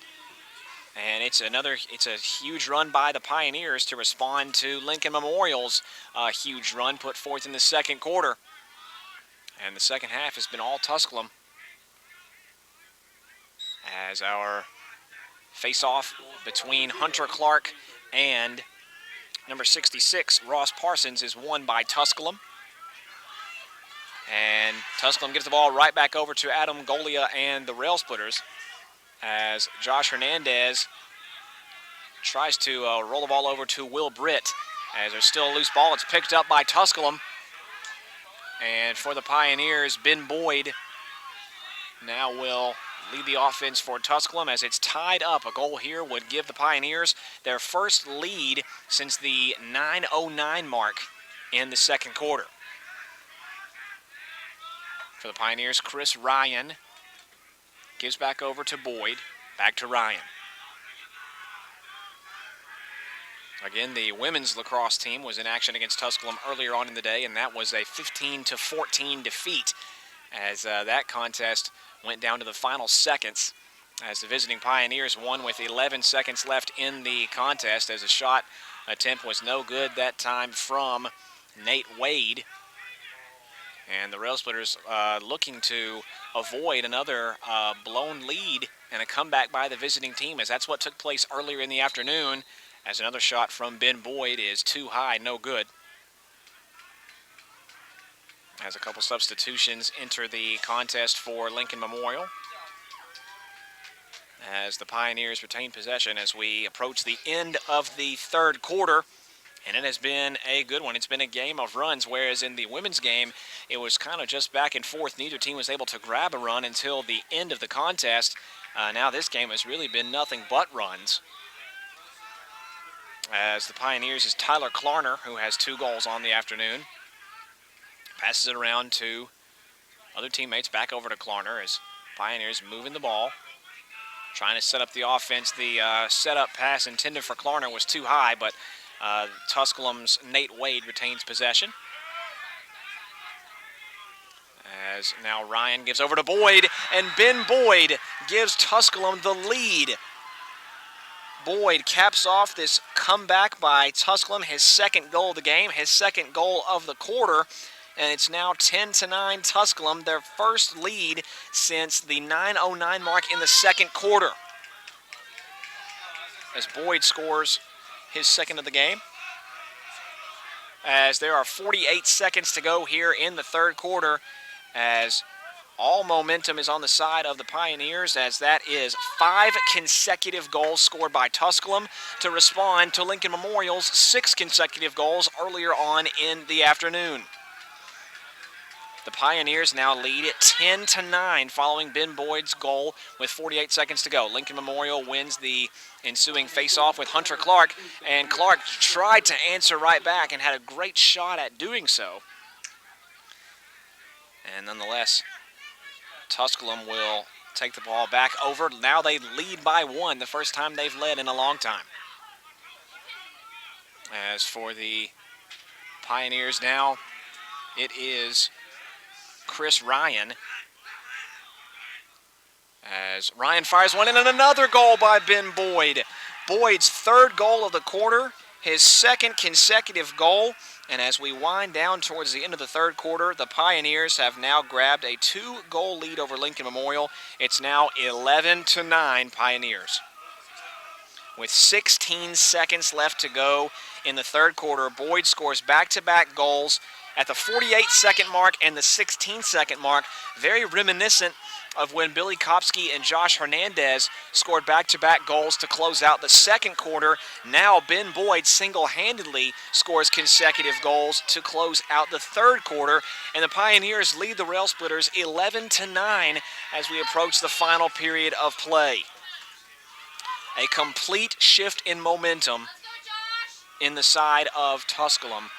And it's a huge run by the Pioneers to respond to Lincoln Memorial's huge run put forth in the second quarter. And the second half has been all Tusculum, as our face-off between Hunter Clark and number 66, Ross Parsons, is won by Tusculum. And Tusculum gives the ball right back over to Adam Golia and the Rail Splitters, as Josh Hernandez tries to roll the ball over to Will Britt, as there's still a loose ball. It's picked up by Tusculum. And for the Pioneers, Ben Boyd now will lead the offense for Tusculum, as it's tied up. A goal here would give the Pioneers their first lead since the 9:09 mark in the second quarter. For the Pioneers, Chris Ryan gives back over to Boyd, back to Ryan. Again, the women's lacrosse team was in action against Tusculum earlier on in the day, and that was a 15-14 defeat as that contest went down to the final seconds as the visiting Pioneers won with 11 seconds left in the contest as a shot attempt was no good that time from Nate Wade. And the Rail Splitters looking to avoid another blown lead and a comeback by the visiting team, as that's what took place earlier in the afternoon, as another shot from Ben Boyd is too high, no good. As a couple substitutions enter the contest for Lincoln Memorial, as the Pioneers retain possession as we approach the end of the third quarter. And it has been a good one. It's been a game of runs, whereas in the women's game, it was kind of just back and forth. Neither team was able to grab a run until the end of the contest. Now this game has really been nothing but runs. As the Pioneers is Tyler Klarner, who has 2 goals on the afternoon. Passes it around to other teammates, back over to Klarner as Pioneers moving the ball. Trying to set up the offense. The setup pass intended for Klarner was too high, but Tusculum's Nate Wade retains possession. As now Ryan gives over to Boyd, and Ben Boyd gives Tusculum the lead. Boyd caps off this comeback by Tusculum, his second goal of the game, his second goal of the quarter, and it's now 10-9 Tusculum, their first lead since the 9:09 mark in the second quarter. As Boyd scores his second of the game, as there are 48 seconds to go here in the third quarter, as all momentum is on the side of the Pioneers, as that is 5 consecutive goals scored by Tusculum to respond to Lincoln Memorial's 6 consecutive goals earlier on in the afternoon. The Pioneers now lead at 10-9 following Ben Boyd's goal with 48 seconds to go. Lincoln Memorial wins the ensuing face-off with Hunter Clark, and Clark tried to answer right back and had a great shot at doing so. And nonetheless, Tusculum will take the ball back over. Now they lead by 1, the first time they've led in a long time. As for the Pioneers now, it is Chris Ryan. As Ryan fires one in, and another goal by Ben Boyd. Boyd's 3rd goal of the quarter, his 2nd consecutive goal. And as we wind down towards the end of the third quarter, the Pioneers have now grabbed a 2-goal lead over Lincoln Memorial. It's now 11-9 Pioneers. With 16 seconds left to go in the third quarter, Boyd scores back-to-back goals at the 48-second mark and the 16-second mark, very reminiscent of when Billy Kopsky and Josh Hernandez scored back-to-back goals to close out the second quarter. Now Ben Boyd single-handedly scores consecutive goals to close out the third quarter, and the Pioneers lead the Rail Splitters 11-9 as we approach the final period of play. A complete shift in momentum in the side of Tusculum,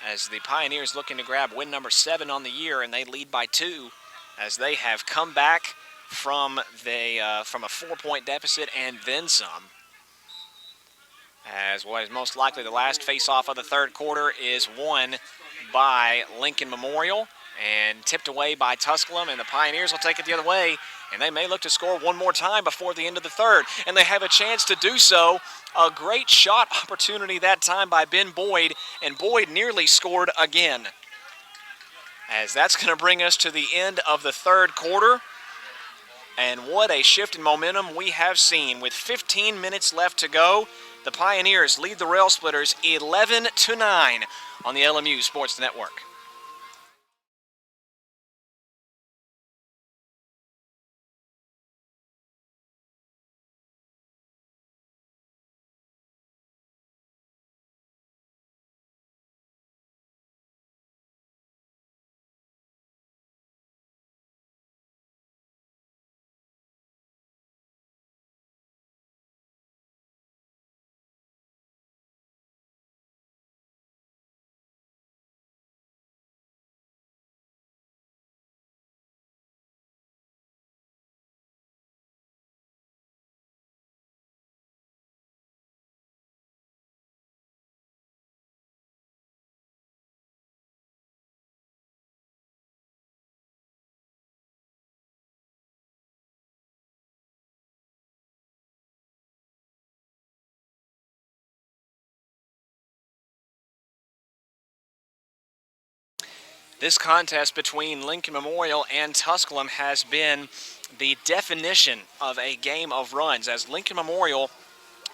as the Pioneers looking to grab win number 7 on the year, and they lead by 2 as they have come back from a 4-point deficit and then some. As what is most likely the last face-off of the third quarter is won by Lincoln Memorial and tipped away by Tusculum, and the Pioneers will take it the other way, and they may look to score one more time before the end of the third, and they have a chance to do so. A great shot opportunity that time by Ben Boyd, and Boyd nearly scored again. As that's going to bring us to the end of the third quarter, and what a shift in momentum we have seen. With 15 minutes left to go, the Pioneers lead the Rail Splitters 11-9 on the LMU Sports Network. This contest between Lincoln Memorial and Tusculum has been the definition of a game of runs, as Lincoln Memorial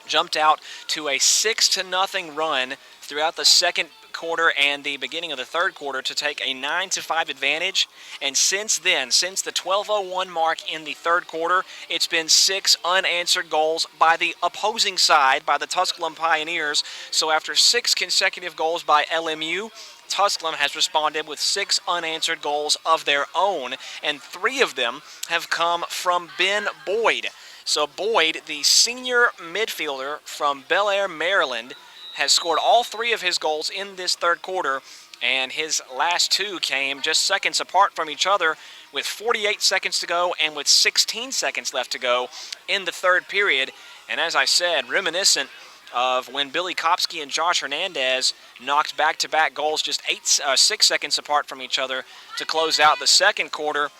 jumped out to a 6-0 run throughout the second quarter and the beginning of the third quarter to take a 9-5 advantage. And since then, since the 12:01 mark in the third quarter, it's been 6 unanswered goals by the opposing side, by the Tusculum Pioneers. So after 6 consecutive goals by LMU, Tusculum has responded with 6 unanswered goals of their own, and 3 of them have come from Ben Boyd. So Boyd, the senior midfielder from Bel Air, Maryland, has scored all 3 of his goals in this third quarter, and his last 2 came just seconds apart from each other with 48 seconds to go and with 16 seconds left to go in the third period. And as I said, reminiscent of when Billy Kopsky and Josh Hernandez knocked back-to-back goals just 6 seconds apart from each other to close out the second quarter.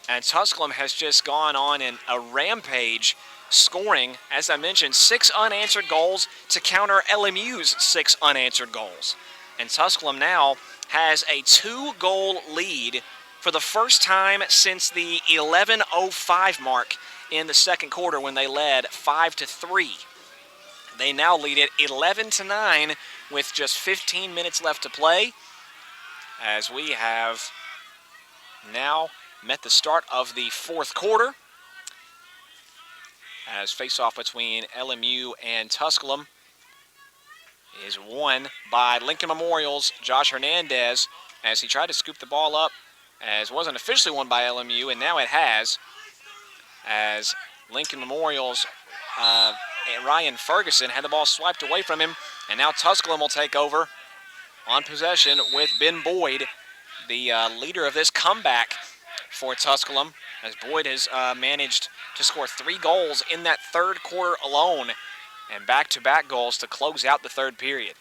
And Tusculum has just gone on in a rampage, scoring, as I mentioned, 6 unanswered goals to counter LMU's 6 unanswered goals. And Tusculum now has a 2-goal lead for the first time since the 11:05 mark in the second quarter, when they led 5-3. They now lead it 11-9 with just 15 minutes left to play, as we have now met the start of the fourth quarter, as face-off between LMU and Tusculum is won by Lincoln Memorial's Josh Hernandez, as he tried to scoop the ball up, as it wasn't officially won by LMU, and now it has, as Lincoln Memorial's Ryan Ferguson had the ball swiped away from him, and now Tusculum will take over on possession with Ben Boyd, the leader of this comeback for Tusculum, as Boyd has managed to score 3 goals in that third quarter alone, and back-to-back goals to close out the third period.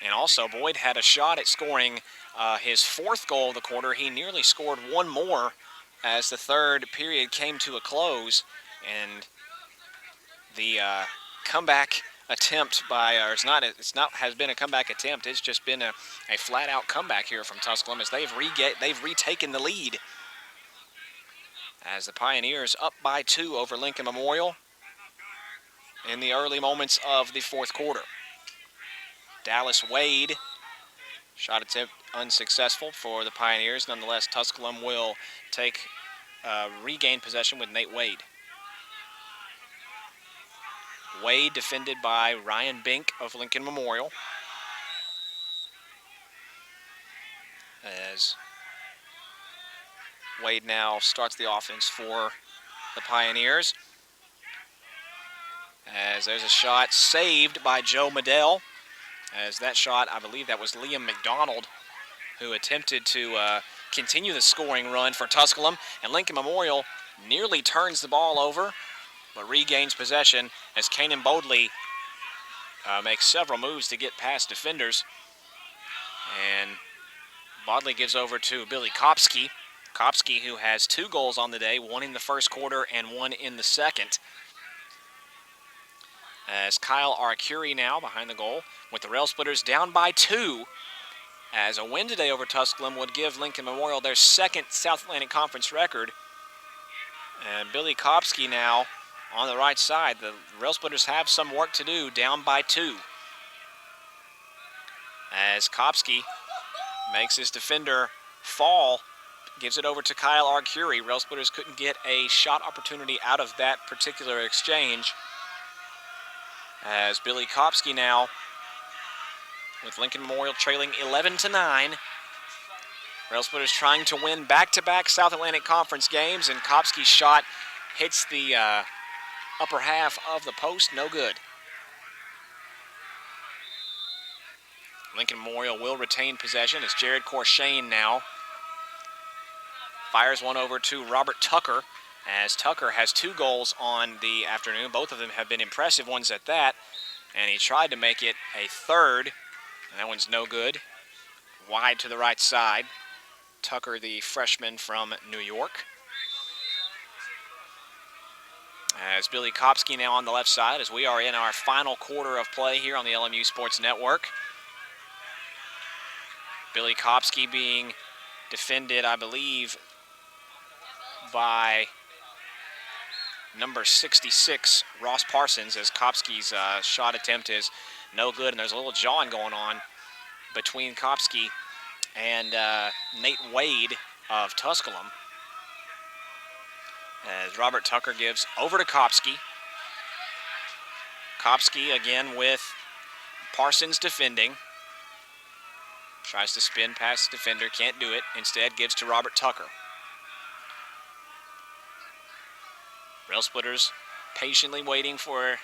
And also, Boyd had a shot at scoring his 4th goal of the quarter. He nearly scored 1 more as the third period came to a close, and the comeback attempt by, or it's not has been a comeback attempt. It's just been a flat-out comeback here from Tusculum, as they've retaken the lead, as the Pioneers up by 2 over Lincoln Memorial in the early moments of the fourth quarter. Dallas Wade, shot attempt unsuccessful for the Pioneers. Nonetheless, Tusculum will regain possession with Nate Wade. Wade defended by Ryan Bink of Lincoln Memorial, as Wade now starts the offense for the Pioneers, as there's a shot saved by Joe Medell, as that shot, I believe that was Liam McDonald, who attempted to continue the scoring run for Tusculum, and Lincoln Memorial nearly turns the ball over, but regains possession as Kanan Bodley makes several moves to get past defenders. And Bodley gives over to Billy Kopsky. Kopsky, who has 2 goals on the day, 1 in the first quarter and 1 in the second. As Kyle Arcuri now behind the goal, with the Rail Splitters down by 2. As a win today over Tusculum would give Lincoln Memorial their 2nd South Atlantic Conference record. And Billy Kopsky now on the right side. The Rail Splitters have some work to do, down by 2. As Kopsky makes his defender fall, gives it over to Kyle Arcuri. Rail Splitters couldn't get a shot opportunity out of that particular exchange. As Billy Kopsky now, with Lincoln Memorial trailing 11-9. Rail Splitters trying to win back-to-back South Atlantic Conference games, and Kopsky's shot hits the upper half of the post, no good. Lincoln Memorial will retain possession as Jared Corshane now fires one over to Robert Tucker, as Tucker has 2 goals on the afternoon. Both of them have been impressive ones at that, and he tried to make it a 3rd, and that one's no good. Wide to the right side. Tucker, the freshman from New York. As Billy Kopsky now on the left side, as we are in our final quarter of play here on the LMU Sports Network. Billy Kopsky being defended, I believe, by number 66, Ross Parsons, as Kopsky's shot attempt is no good, and there's a little jawing going on between Kopsky and Nate Wade of Tusculum, as Robert Tucker gives over to Kopsky. Kopsky again with Parsons defending. Tries to spin past the defender, can't do it. Instead gives to Robert Tucker. Rail Splitters patiently waiting for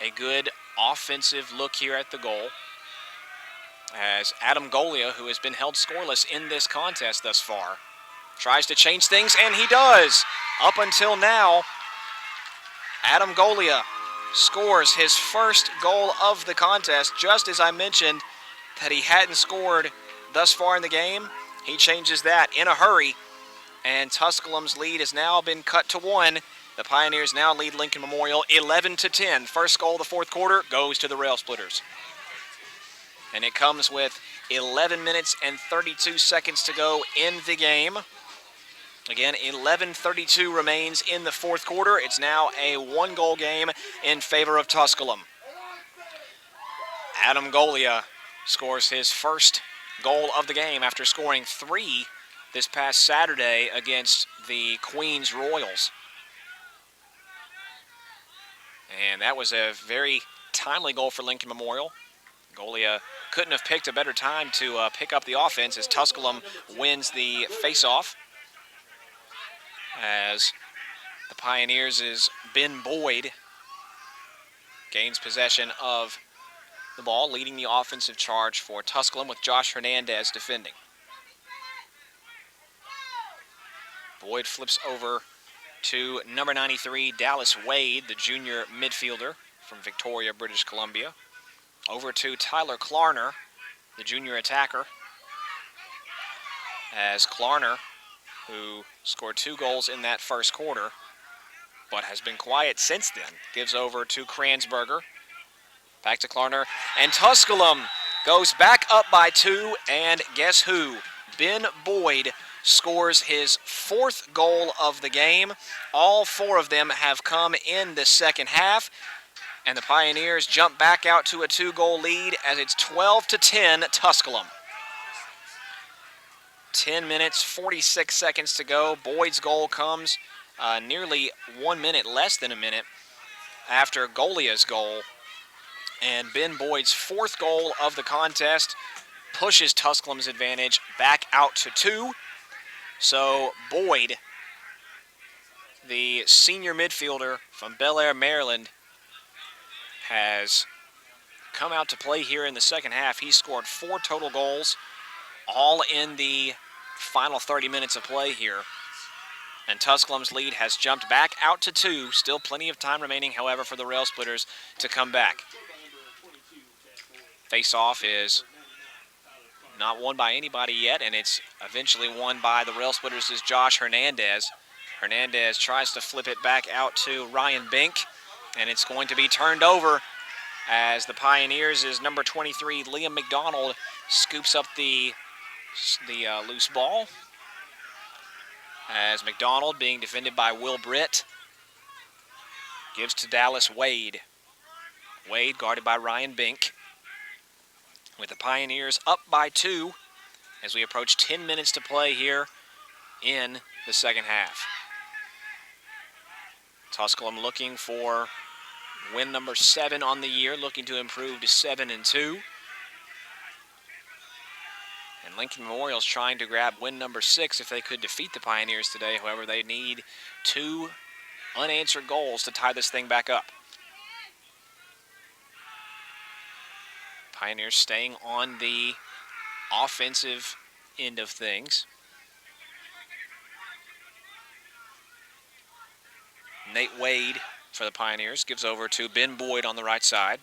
a good offensive look here at the goal, as Adam Golia, who has been held scoreless in this contest thus far, tries to change things, and he does. Up until now, Adam Golia scores his first goal of the contest. Just as I mentioned that he hadn't scored thus far in the game, he changes that in a hurry, and Tusculum's lead has now been cut to 1. The Pioneers now lead Lincoln Memorial 11-10. First goal of the fourth quarter goes to the Rail Splitters. And it comes with 11 minutes and 32 seconds to go in the game. Again, 11:32 remains in the fourth quarter. It's now a one-goal game in favor of Tusculum. Adam Golia scores his first goal of the game after scoring 3 this past Saturday against the Queens Royals. And that was a very timely goal for Lincoln Memorial. Golia couldn't have picked a better time to pick up the offense as Tusculum wins the faceoff. As the Pioneers' Ben Boyd gains possession of the ball, leading the offensive charge for Tusculum with Josh Hernandez defending. Boyd flips over to number 93, Dallas Wade, the junior midfielder from Victoria, British Columbia. Over to Tyler Klarner, the junior attacker, as Klarner, who scored 2 goals in that first quarter, but has been quiet since then, gives over to Kranzberger. Back to Klarner, and Tusculum goes back up by 2, and guess who? Ben Boyd scores his 4th goal of the game. All 4 of them have come in the second half, and the Pioneers jump back out to a 2-goal lead as it's 12-10 Tusculum. 10 minutes, 46 seconds to go. Boyd's goal comes nearly 1 minute, less than a minute, after Golia's goal. And Ben Boyd's 4th goal of the contest pushes Tusculum's advantage back out to 2. So Boyd, the senior midfielder from Bel Air, Maryland, has come out to play here in the second half. He scored 4 total goals, all in the final 30 minutes of play here. And Tusculum's lead has jumped back out to 2. Still plenty of time remaining, however, for the Rail Splitters to come back. Face-off is not won by anybody yet, and it's eventually won by the Rail Splitters' Josh Hernandez. Hernandez tries to flip it back out to Ryan Bink, and it's going to be turned over as the Pioneers' number 23, Liam McDonald, scoops up the loose ball. As McDonald, being defended by Will Britt, gives to Dallas Wade. Wade guarded by Ryan Bink. With the Pioneers up by 2 as we approach 10 minutes to play here in the second half. Tusculum looking for win number 7 on the year, looking to improve to 7-2. And Lincoln Memorial's trying to grab win number 6 if they could defeat the Pioneers today. However, they need 2 unanswered goals to tie this thing back up. Pioneers staying on the offensive end of things. Nate Wade for the Pioneers gives over to Ben Boyd on the right side.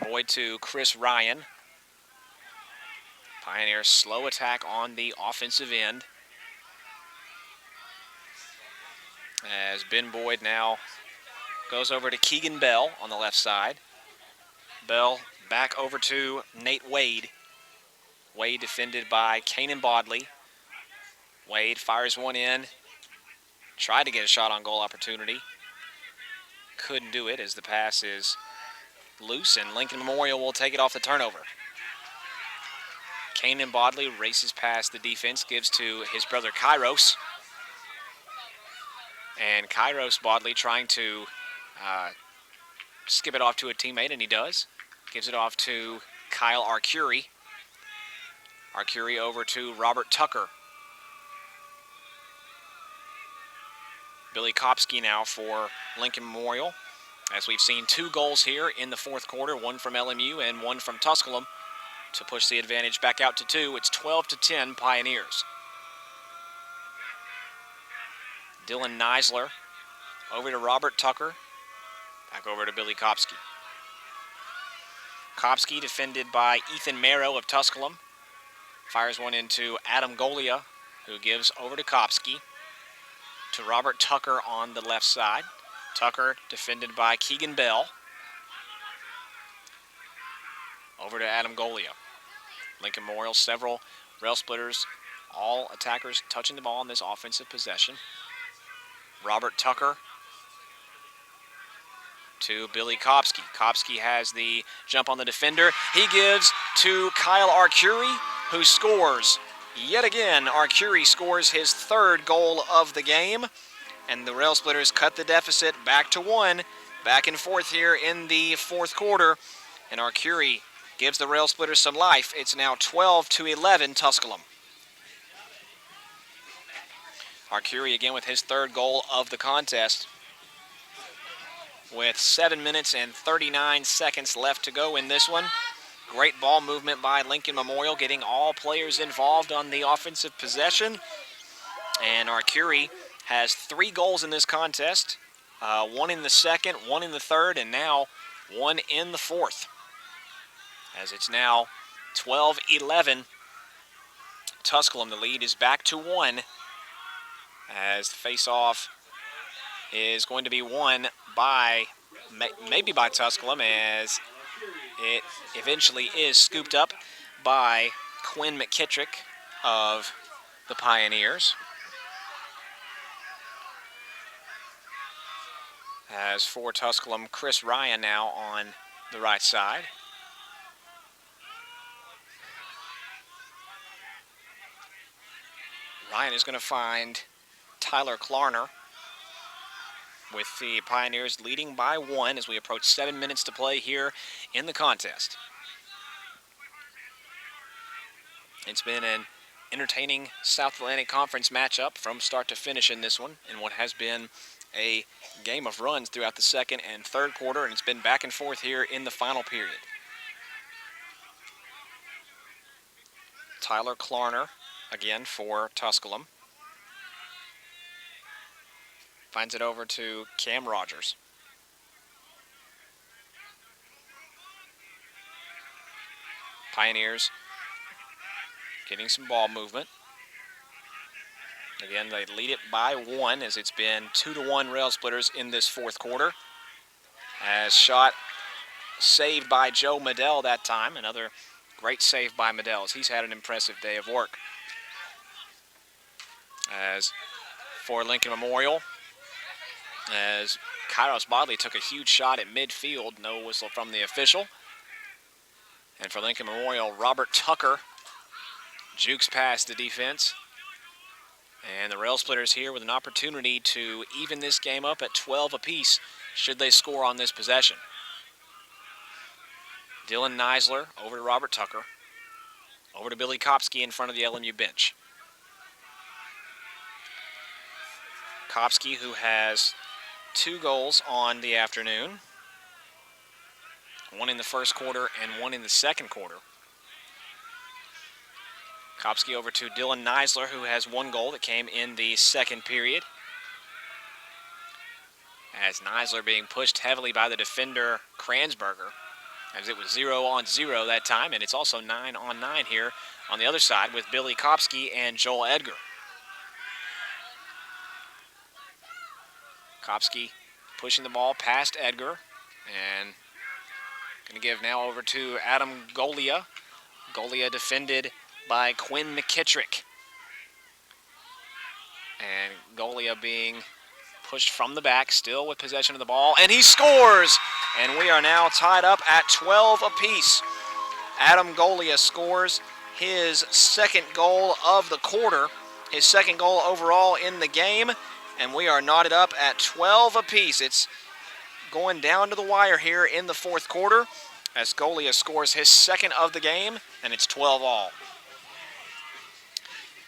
Boyd to Chris Ryan. Pioneers slow attack on the offensive end, as Ben Boyd now goes over to Keegan Bell on the left side. Bell back over to Nate Wade. Wade defended by Kanan Bodley. Wade fires one in. Tried to get a shot on goal opportunity. Couldn't do it as the pass is loose, and Lincoln Memorial will take it off the turnover. Kanan Bodley races past the defense, gives to his brother Kairos. And Kairos Bodley trying to skip it off to a teammate, and he does. Gives it off to Kyle Arcuri. Arcuri over to Robert Tucker. Billy Kopsky now for Lincoln Memorial. As we've seen 2 goals here in the fourth quarter, one from LMU and one from Tusculum to push the advantage back out to 2. It's 12-10 Pioneers. Dylan Neisler over to Robert Tucker. Back over to Billy Kopsky. Kopsky defended by Ethan Marrow of Tusculum. Fires one into Adam Golia, who gives over to Kopsky. To Robert Tucker on the left side. Tucker defended by Keegan Bell. Over to Adam Golia. Lincoln Memorial, several rail splitters, all attackers touching the ball on this offensive possession. Robert Tucker to Billy Kopsky. Kopsky has the jump on the defender. He gives to Kyle Arcuri, who scores. Yet again, Arcuri scores his 3rd goal of the game, and the Rail Splitters cut the deficit back to 1. Back and forth here in the fourth quarter, and Arcuri gives the Rail Splitters some life. It's now 12-11 Tusculum. Arcuri again with his 3rd goal of the contest. With 7 minutes and 39 seconds left to go in this one. Great ball movement by Lincoln Memorial, getting all players involved on the offensive possession. And Arcuri has 3 goals in this contest. 1 in the second, 1 in the third, and now 1 in the fourth. As it's now 12-11. Tusculum, the lead is back to 1. As the face-off is going to be won by, maybe by Tusculum, as it eventually is scooped up by Quinn McKittrick of the Pioneers. As for Tusculum, Chris Ryan now on the right side. Ryan is going to find Tyler Klarner, with the Pioneers leading by 1 as we approach 7 minutes to play here in the contest. It's been an entertaining South Atlantic Conference matchup from start to finish in this one, in what has been a game of runs throughout the second and third quarter, and it's been back and forth here in the final period. Tyler Klarner again for Tusculum. Finds it over to Cam Rogers. Pioneers getting some ball movement. Again, they lead it by 1 as it's been 2-1 Rail Splitters in this fourth quarter. As shot saved by Joe Medell that time. Another great save by Medell as he's had an impressive day of work. As for Lincoln Memorial, as Kairos Bodley took a huge shot at midfield, no whistle from the official. And for Lincoln Memorial, Robert Tucker jukes past the defense. And the Rail Splitters here with an opportunity to even this game up at 12 apiece should they score on this possession. Dylan Neisler over to Robert Tucker. Over to Billy Kopsky in front of the LMU bench. Kopsky, who has 2 goals on the afternoon. 1 in the first quarter and 1 in the second quarter. Kopsky over to Dylan Neisler, who has 1 goal that came in the second period. As Neisler being pushed heavily by the defender Kransberger, as it was 0-on-0 that time, and it's also 9-on-9 here on the other side with Billy Kopsky and Joel Edgar. Kopsky pushing the ball past Edgar, and Going to give now over to Adam Golia. Golia defended by Quinn McKittrick. And Golia being pushed from the back, still with possession of the ball, and he scores! And we are now tied up at 12 apiece. Adam Golia scores his second goal of the quarter, his second goal overall in the game, and we are knotted up at 12 apiece. It's going down to the wire here in the fourth quarter as Golia scores his second of the game, and it's 12 all.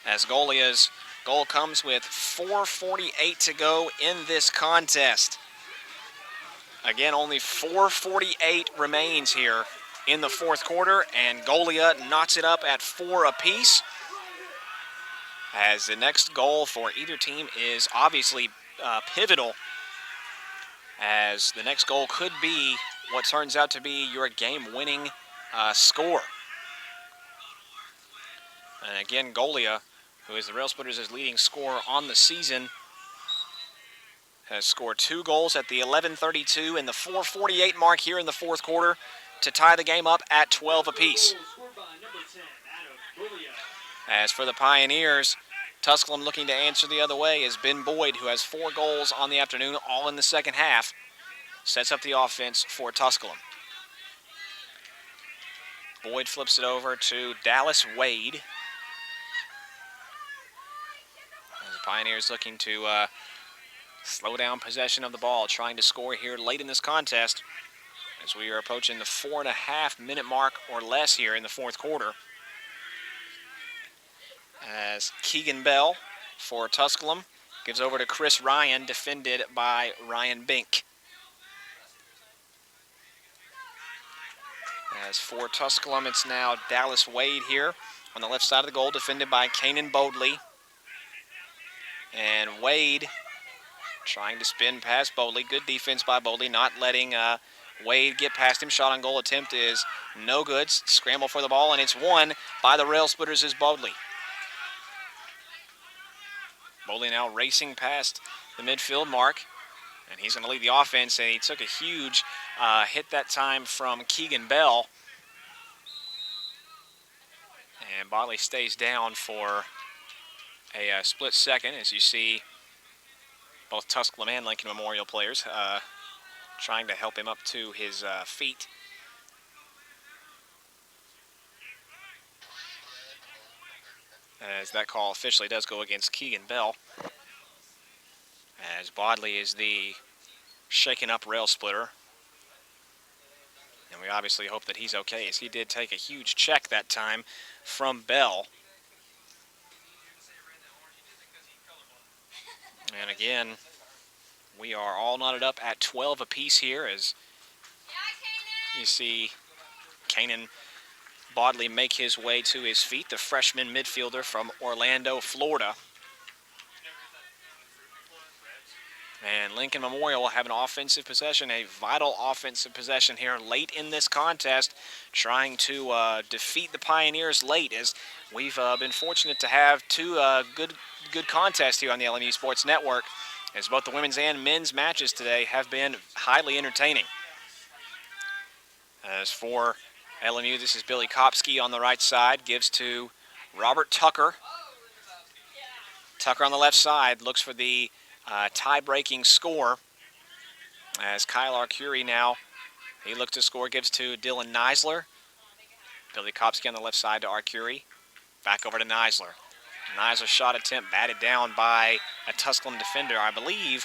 As Golia's goal comes with 4:48 to go in this contest. Again, only 4:48 remains here in the fourth quarter, and Golia knots it up at 4 apiece. As the next goal for either team is obviously pivotal, as the next goal could be what turns out to be your game-winning score. And again, Golia, who is the Rail Splitters' leading scorer on the season, has scored 2 goals at the 11:32 and the 4:48 mark here in the fourth quarter to tie the game up at 12 apiece. As for the Pioneers, Tusculum looking to answer the other way is Ben Boyd, who has 4 goals on the afternoon, all in the second half, sets up the offense for Tusculum. Boyd flips it over to Dallas Wade. The Pioneers looking to slow down possession of the ball, trying to score here late in this contest as we are approaching the 4.5-minute mark or less here in the fourth quarter. As Keegan Bell for Tusculum gives over to Chris Ryan, defended by Ryan Bink. As for Tusculum, it's now Dallas Wade here on the left side of the goal, defended by Kanan Bodley. And Wade trying to spin past Bodley. Good defense by Bodley, not letting Wade get past him. Shot on goal attempt is no good. Scramble for the ball, and it's won by the Rail Splitters is Bodley. Bodley now racing past the midfield mark, and he's going to lead the offense, and he took a huge hit that time from Keegan Bell. And Bodley stays down for a split second, as you see both Tusculum and Lincoln Memorial players trying to help him up to his feet. As that call officially does go against Keegan Bell, as Bodley is the shaken up Rail Splitter. And we obviously hope that he's okay, as he did take a huge check that time from Bell. And again, we are all knotted up at 12 apiece here, as you see Kanan Bodley make his way to his feet, the freshman midfielder from Orlando, Florida. And Lincoln Memorial will have an offensive possession, a vital offensive possession here late in this contest, trying to defeat the Pioneers late, as we've been fortunate to have 2 good contests here on the LMU Sports Network, as both the women's and men's matches today have been highly entertaining. As for LMU, this is Billy Kopsky on the right side, gives to Robert Tucker. Tucker on the left side looks for the tie-breaking score, as Kyle Arcuri now, he looks to score, gives to Dylan Neisler. Billy Kopsky on the left side to Arcuri. Back over to Neisler. Neisler shot attempt batted down by a Tusculum defender. I believe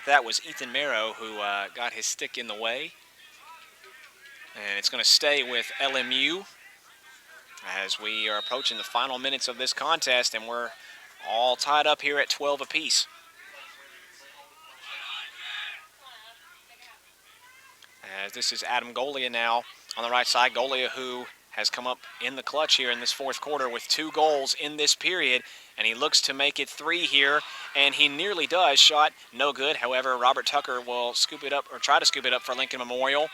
that was Ethan Merrow who got his stick in the way. And it's going to stay with LMU as we are approaching the final minutes of this contest, and we're all tied up here at 12 apiece. As this is Adam Golia now on the right side. Golia, who has come up in the clutch here in this fourth quarter with 2 goals in this period, and he looks to make it 3 here, and he nearly does. Shot no good. However, Robert Tucker will scoop it up, or try to scoop it up for Lincoln Memorial,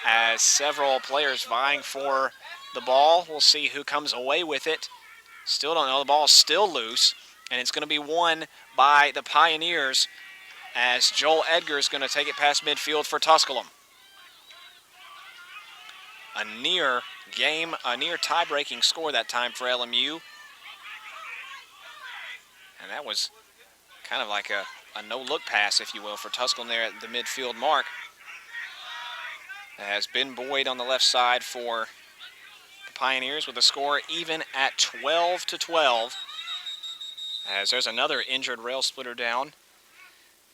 as several players vying for the ball. We'll see who comes away with it. Still don't know. The ball's still loose, and it's going to be won by the Pioneers, as Joel Edgar is going to take it past midfield for Tusculum. a near game, a near tie-breaking score that time for LMU. And that was kind of like a no-look pass, if you will, for Tusculum there at the midfield mark. As Ben Boyd on the left side for the Pioneers with the score even at 12-12. As there's another injured rail splitter down.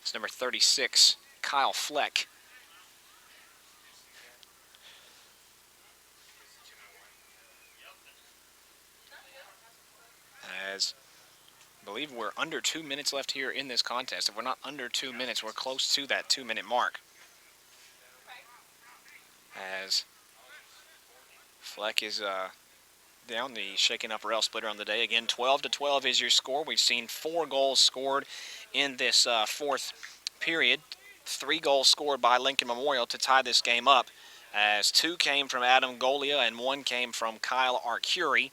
It's number 36, Kyle Fleck. As I believe we're under 2 minutes left here in this contest. If we're not under 2 minutes, we're close to that 2-minute mark. As Fleck is down, the shaken up rail splitter on the day. Again, 12-12 is your score. We've seen 4 goals scored in this fourth period. 3 goals scored by Lincoln Memorial to tie this game up, as 2 came from Adam Golia and 1 came from Kyle Arcuri.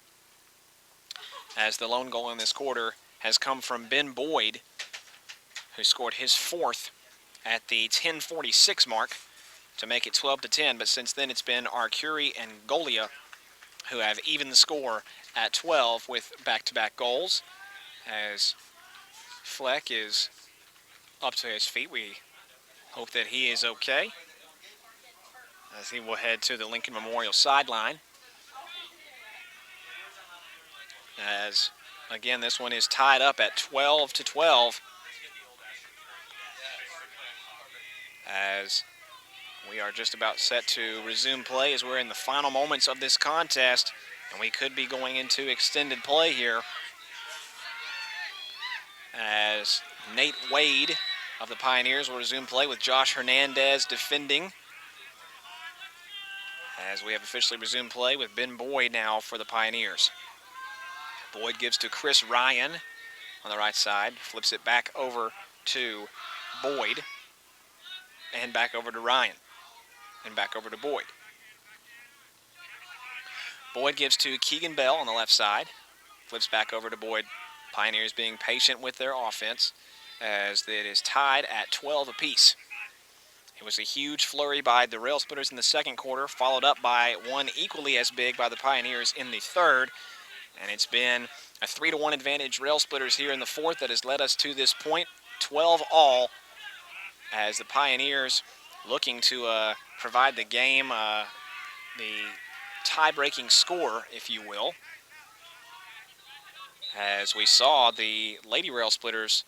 As the lone goal in this quarter has come from Ben Boyd, who scored his 4th at the 10:46 mark to make it 12-10. But since then, it's been Arcuri and Golia who have evened the score at 12 with back-to-back goals. As Fleck is up to his feet, we hope that he is okay, as he will head to the Lincoln Memorial sideline. As, again, this one is tied up at 12-12. As we are just about set to resume play, as we're in the final moments of this contest, and we could be going into extended play here. As Nate Wade of the Pioneers will resume play with Josh Hernandez defending. As we have officially resumed play with Ben Boyd now for the Pioneers. Boyd gives to Chris Ryan on the right side, flips it back over to Boyd, and back over to Ryan, and back over to Boyd. Boyd gives to Keegan Bell on the left side, flips back over to Boyd. Pioneers being patient with their offense, as it is tied at 12 apiece. It was a huge flurry by the Rail Splitters in the second quarter, followed up by one equally as big by the Pioneers in the third. And it's been a 3-1 advantage Rail Splitters here in the fourth that has led us to this point, 12 all, as the Pioneers looking to provide the game the tie-breaking score, if you will. As we saw the Lady Rail Splitters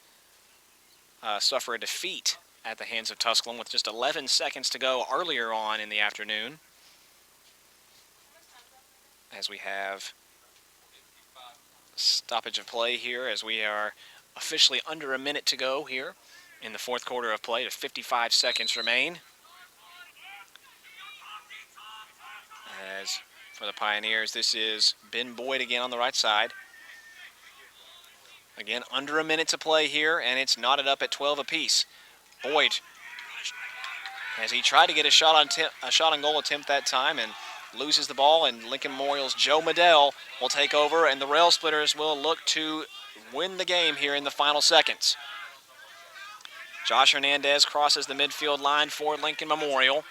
suffer a defeat at the hands of Tusculum with just 11 seconds to go earlier on in the afternoon. As we have stoppage of play here, as we are officially under a minute to go here in the fourth quarter of play. 55 seconds remain. As for the Pioneers, this is Ben Boyd again on the right side. Again, under a minute to play here, and it's knotted up at 12 apiece. Boyd, as he tried to get a shot on goal attempt that time, and loses the ball, and Lincoln Memorial's Joe Medell will take over, and the Rail Splitters will look to win the game here in the final seconds. Josh Hernandez crosses the midfield line for Lincoln Memorial,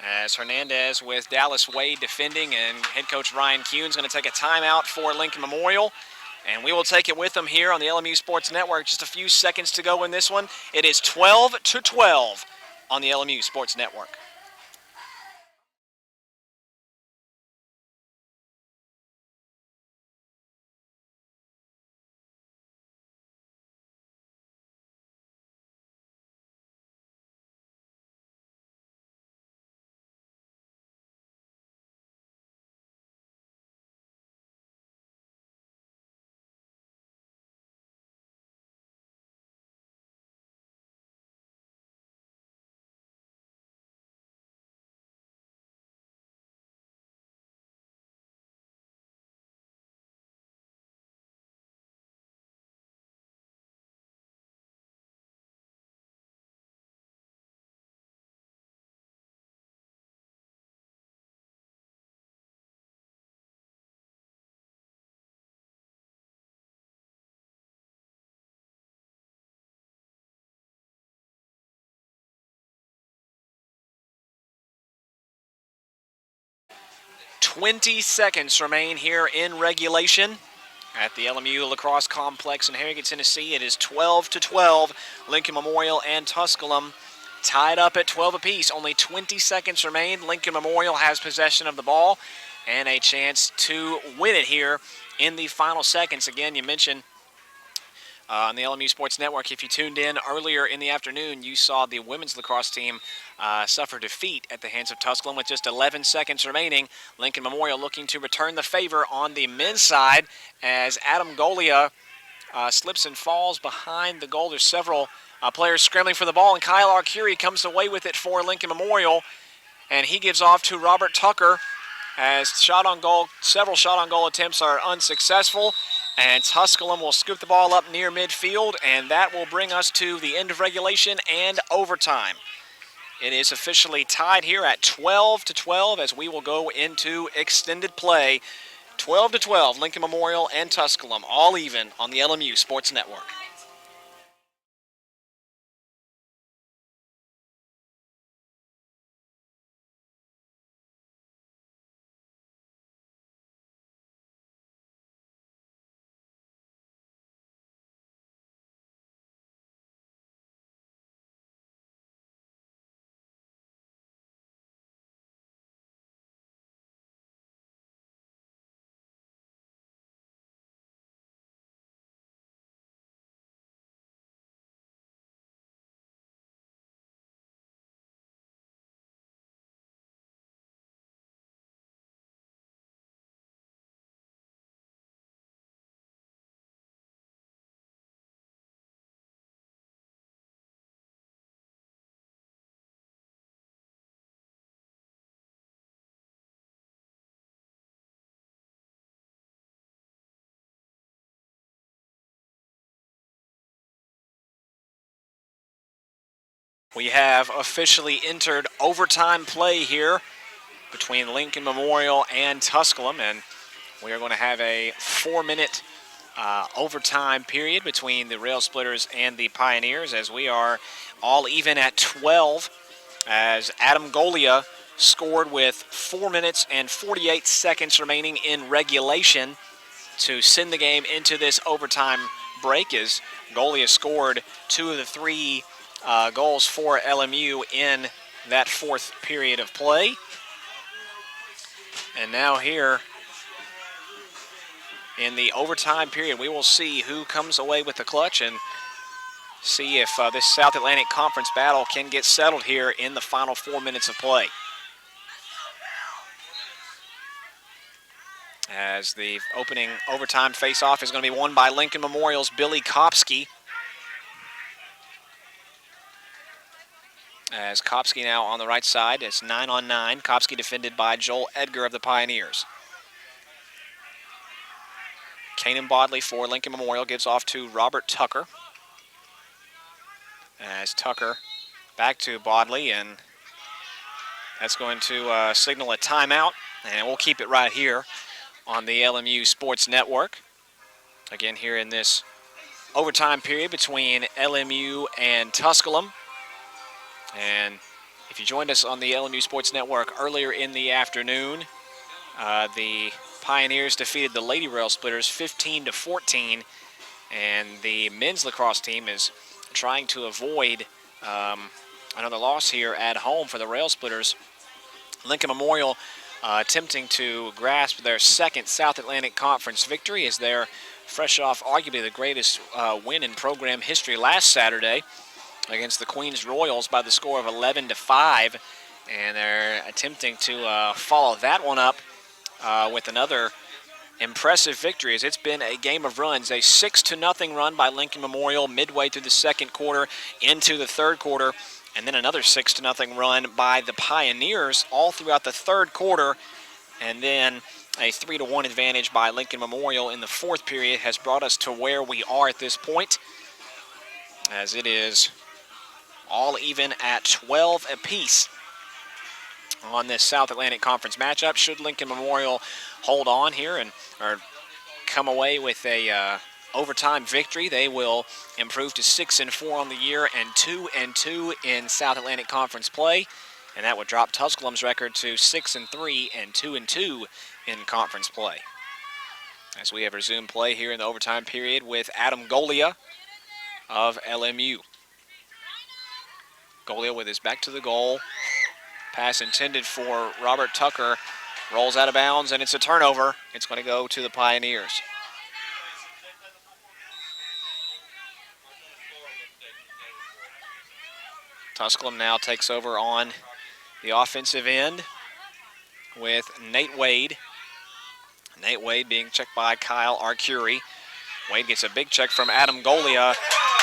as Hernandez with Dallas Wade defending, and head coach Ryan Kuhn's going to take a timeout for Lincoln Memorial. And we will take it with them here on the LMU Sports Network. Just a few seconds to go in this one. It is 12-12 on the LMU Sports Network. 20 seconds remain here in regulation at the LMU Lacrosse Complex in Harrogate, Tennessee. It is 12-12. Lincoln Memorial and Tusculum tied up at 12 apiece. Only 20 seconds remain. Lincoln Memorial has possession of the ball and a chance to win it here in the final seconds. Again, you mentioned on the LMU Sports Network, if you tuned in earlier in the afternoon, you saw the women's lacrosse team suffer defeat at the hands of Tusculum with just 11 seconds remaining. Lincoln Memorial looking to return the favor on the men's side as Adam Golia slips and falls behind the goal. There's several players scrambling for the ball, and Kyle Arcuri comes away with it for Lincoln Memorial, and he gives off to Robert Tucker as several shot on goal attempts are unsuccessful. And Tusculum will scoop the ball up near midfield, and that will bring us to the end of regulation and overtime. It is officially tied here at 12-12 as we will go into extended play. 12-12, Lincoln Memorial and Tusculum, all even on the LMU Sports Network. We have officially entered overtime play here between Lincoln Memorial and Tusculum, and we are going to have a 4-minute overtime period between the Rail Splitters and the Pioneers as we are all even at 12 as Adam Golia scored with 4 minutes and 48 seconds remaining in regulation to send the game into this overtime break as Golia scored 2 of the 3 goals for LMU in that 4th period of play. And now here in the overtime period, we will see who comes away with the clutch and see if this South Atlantic Conference battle can get settled here in the final 4 minutes of play. As the opening overtime face-off is going to be won by Lincoln Memorial's Billy Kopsky. As Kopsky now on the right side, it's 9-on-9. Kopsky defended by Joel Edgar of the Pioneers. Kanan Bodley for Lincoln Memorial gives off to Robert Tucker. As Tucker back to Bodley, and that's going to signal a timeout, and we'll keep it right here on the LMU Sports Network. Again, here in this overtime period between LMU and Tusculum. And if you joined us on the LMU Sports Network earlier in the afternoon, the Pioneers defeated the Lady Rail Splitters 15-14, and the men's lacrosse team is trying to avoid another loss here at home for the Rail Splitters. Lincoln Memorial attempting to grasp their 2nd South Atlantic Conference victory as they're fresh off arguably the greatest win in program history last Saturday against the Queens Royals by the score of 11-5, and they're attempting to follow that one up with another impressive victory as it's been a game of runs. A 6-0 run by Lincoln Memorial midway through the 2nd quarter into the 3rd quarter, and then another 6-0 run by the Pioneers all throughout the 3rd quarter, and then a 3-1 advantage by Lincoln Memorial in the 4th period has brought us to where we are at this point, as it is all even at 12 apiece on this South Atlantic Conference matchup. Should Lincoln Memorial hold on here or come away with a overtime victory, they will improve to 6-4 on the year and 2-2 in South Atlantic Conference play. and that would drop Tusculum's record to 6-3 and 2-2 in conference play. As we have resumed play here in the overtime period with Adam Golia of LMU. Golia with his back to the goal. Pass intended for Robert Tucker. Rolls out of bounds, and it's a turnover. It's going to go to the Pioneers. Tusculum now takes over on the offensive end with Nate Wade. Nate Wade being checked by Kyle Arcuri. Wade gets a big check from Adam Golia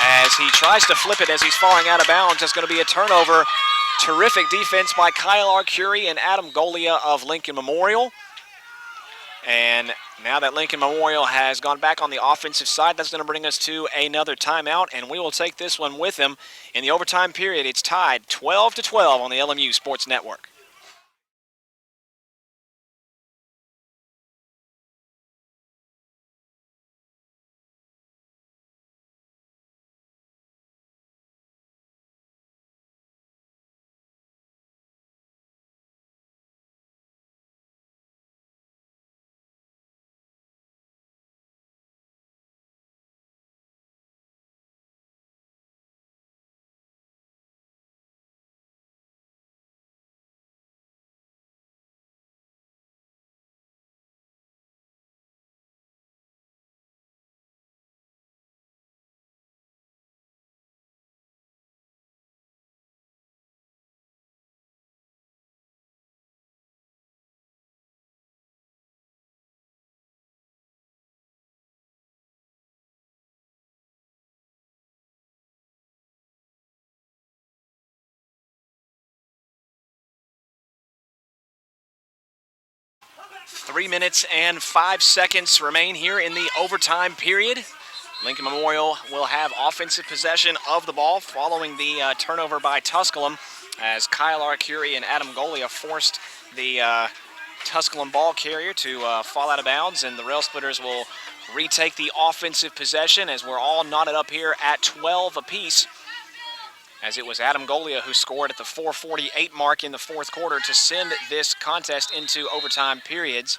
as he tries to flip it as he's falling out of bounds. It's going to be a turnover. Terrific defense by Kyle Arcuri and Adam Golia of Lincoln Memorial. And now that Lincoln Memorial has gone back on the offensive side, that's going to bring us to another timeout, and we will take this one with them. In the overtime period, it's tied 12-12 on the LMU Sports Network. Three minutes and 5 seconds remain here in the overtime period. Lincoln Memorial will have offensive possession of the ball following the turnover by Tusculum, as Kyle Arcuri and Adam Golia forced the Tusculum ball carrier to fall out of bounds, and the Rail Splitters will retake the offensive possession as we're all knotted up here at 12 apiece, as it was Adam Golia who scored at the 4:48 mark in the fourth quarter to send this contest into overtime periods.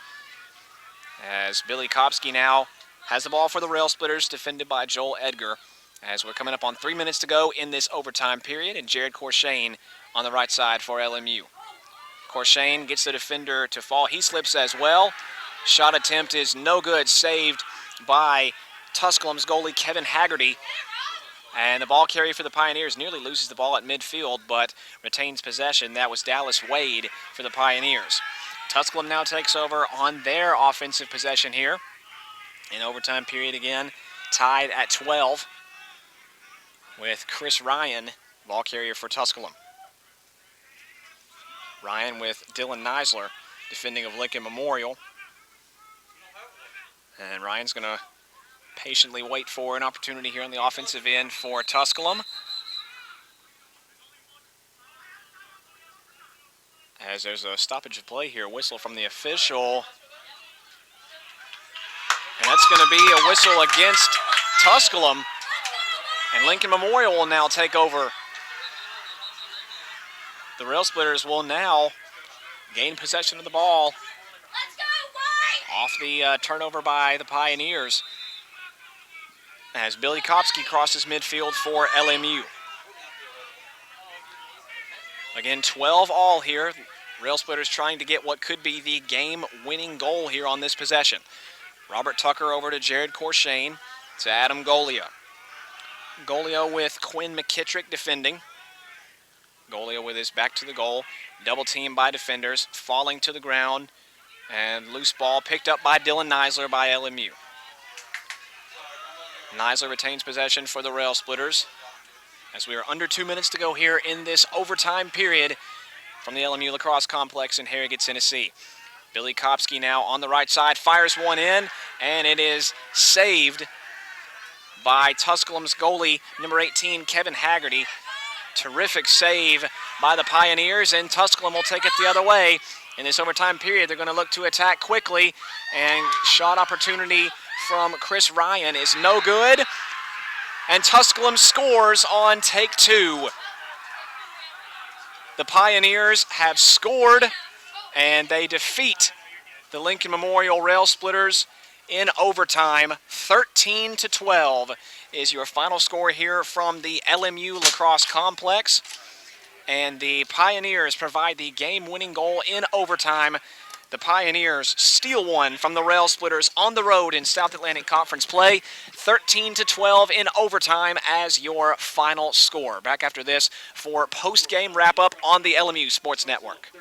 As Billy Kopsky now has the ball for the Rail Splitters, defended by Joel Edgar, as we're coming up on 3 minutes to go in this overtime period, and Jared Corshane on the right side for LMU. Corshane gets the defender to fall. He slips as well. Shot attempt is no good, saved by Tusculum's goalie Kevin Haggerty. And the ball carrier for the Pioneers nearly loses the ball at midfield, but retains possession. That was Dallas Wade for the Pioneers. Tusculum now takes over on their offensive possession here. In overtime period again, tied at 12 with Chris Ryan, ball carrier for Tusculum. Ryan with Dylan Neisler, defending of Lincoln Memorial. And Ryan's going to patiently wait for an opportunity here on the offensive end for Tusculum. As there's a stoppage of play here, whistle from the official. And that's going to be a whistle against Tusculum. And Lincoln Memorial will now take over. The Rail Splitters will now gain possession of the ball off the turnover by the Pioneers, as Billy Kopsky crosses midfield for LMU. Again, 12 all here. Rail Splitters trying to get what could be the game-winning goal here on this possession. Robert Tucker over to Jared Corshane to Adam Golia. Golia with Quinn McKittrick defending. Golia with his back to the goal. Double team by defenders, falling to the ground. And loose ball picked up by Dylan Neisler by LMU. Neisler retains possession for the Rail Splitters, as we are under 2 minutes to go here in this overtime period from the LMU Lacrosse Complex in Harrogate, Tennessee. Billy Kopsky now on the right side, fires one in, and it is saved by Tusculum's goalie, number 18, Kevin Haggerty. Terrific save by the Pioneers, and Tusculum will take it the other way. In this overtime period, they're going to look to attack quickly, and shot opportunity from Chris Ryan is no good, and Tusculum scores on take two. The Pioneers have scored, and they defeat the Lincoln Memorial Rail Splitters in overtime. 13-12 is your final score here from the LMU Lacrosse Complex. And the Pioneers provide the game-winning goal in overtime. The Pioneers steal one from the Rail Splitters on the road in South Atlantic Conference play. 13-12 in overtime as your final score. Back after this for post-game wrap-up on the LMU Sports Network.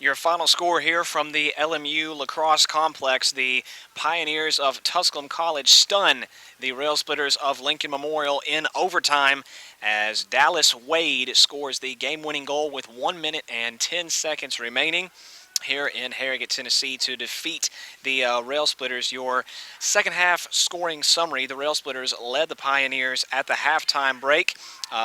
Your final score here from the LMU Lacrosse Complex. The Pioneers of Tusculum College stun the Rail Splitters of Lincoln Memorial in overtime as Dallas Wade scores the game-winning goal with 1 minute and 10 seconds remaining here in Harrogate, Tennessee, to defeat the Rail Splitters. Your second half scoring summary: the Rail Splitters led the Pioneers at the halftime break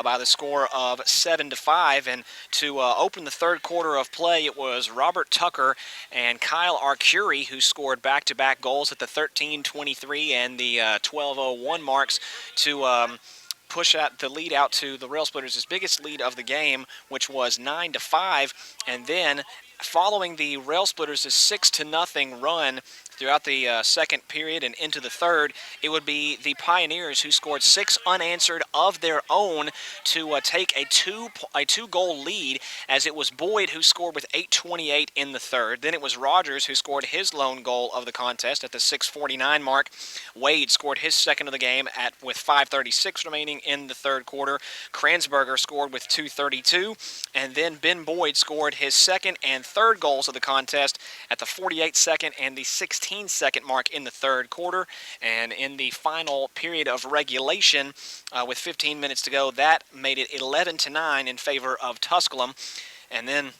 by the score of 7-5, and to open the third quarter of play, it was Robert Tucker and Kyle Arcuri who scored back-to-back goals at the 13:23 and the 12:01 marks to push out the lead out to the Rail Splitters' biggest lead of the game, which was 9-5, and then following the Rail Splitters' 6-0 run throughout the second period and into the third, it would be the Pioneers who scored 6 unanswered of their own to take a two-goal lead, as it was Boyd who scored with 8:28 in the third. Then it was Rogers who scored his lone goal of the contest at the 6:49 mark. Wade scored his second of the game with 5:36 remaining in the third quarter. Kransberger scored with 2:32, and then Ben Boyd scored his second and third goals of the contest at the 48-second and the 16-second mark in the third quarter. And in the final period of regulation, with 15 minutes to go, that made it 11-9 in favor of Tusculum. And then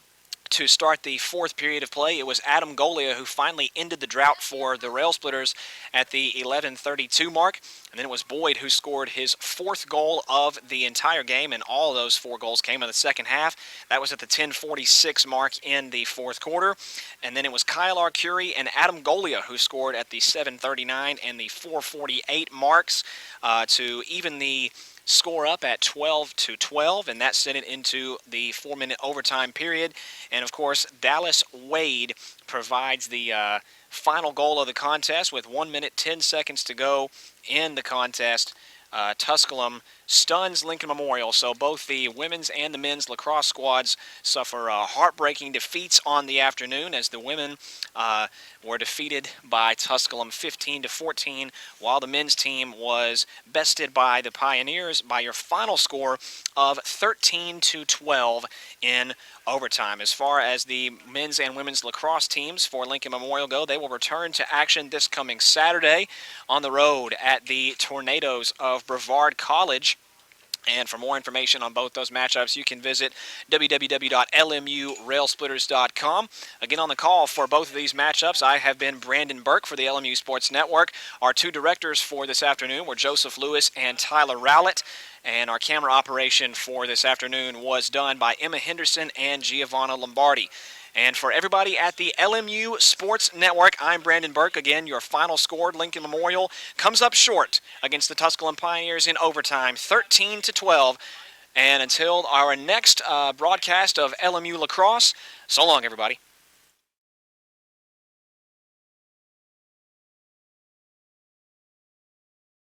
to start the fourth period of play, it was Adam Golia who finally ended the drought for the Rail Splitters at the 11:32 mark. And then it was Boyd who scored his fourth goal of the entire game, and all of those 4 goals came in the second half. That was at the 10:46 mark in the fourth quarter. And then it was Kyle Arcuri and Adam Golia who scored at the 7:39 and the 4:48 marks to even the score up at 12-12, and that sent it into the 4-minute overtime period. And of course, Dallas Wade provides the final goal of the contest with 1 minute 10 seconds to go in the contest. Tusculum stuns Lincoln Memorial, so both the women's and the men's lacrosse squads suffer heartbreaking defeats on the afternoon, as the women were defeated by Tusculum 15-14, while the men's team was bested by the Pioneers by your final score of 13-12 in overtime. As far as the men's and women's lacrosse teams for Lincoln Memorial go, they will return to action this coming Saturday on the road at the Tornadoes of Brevard College.
And for more information on both those matchups, you can visit www.lmurailsplitters.com. Again, on the call for both of these matchups, I have been Brandon Burke for the LMU Sports Network. Our two directors for this afternoon were Joseph Lewis and Tyler Rowlett. And our camera operation for this afternoon was done by Emma Henderson and Giovanna Lombardi. And for everybody at the LMU Sports Network, I'm Brandon Burke. Again, your final score, Lincoln Memorial, comes up short against the Tusculum Pioneers in overtime, 13-12. And until our next broadcast of LMU Lacrosse, so long, everybody.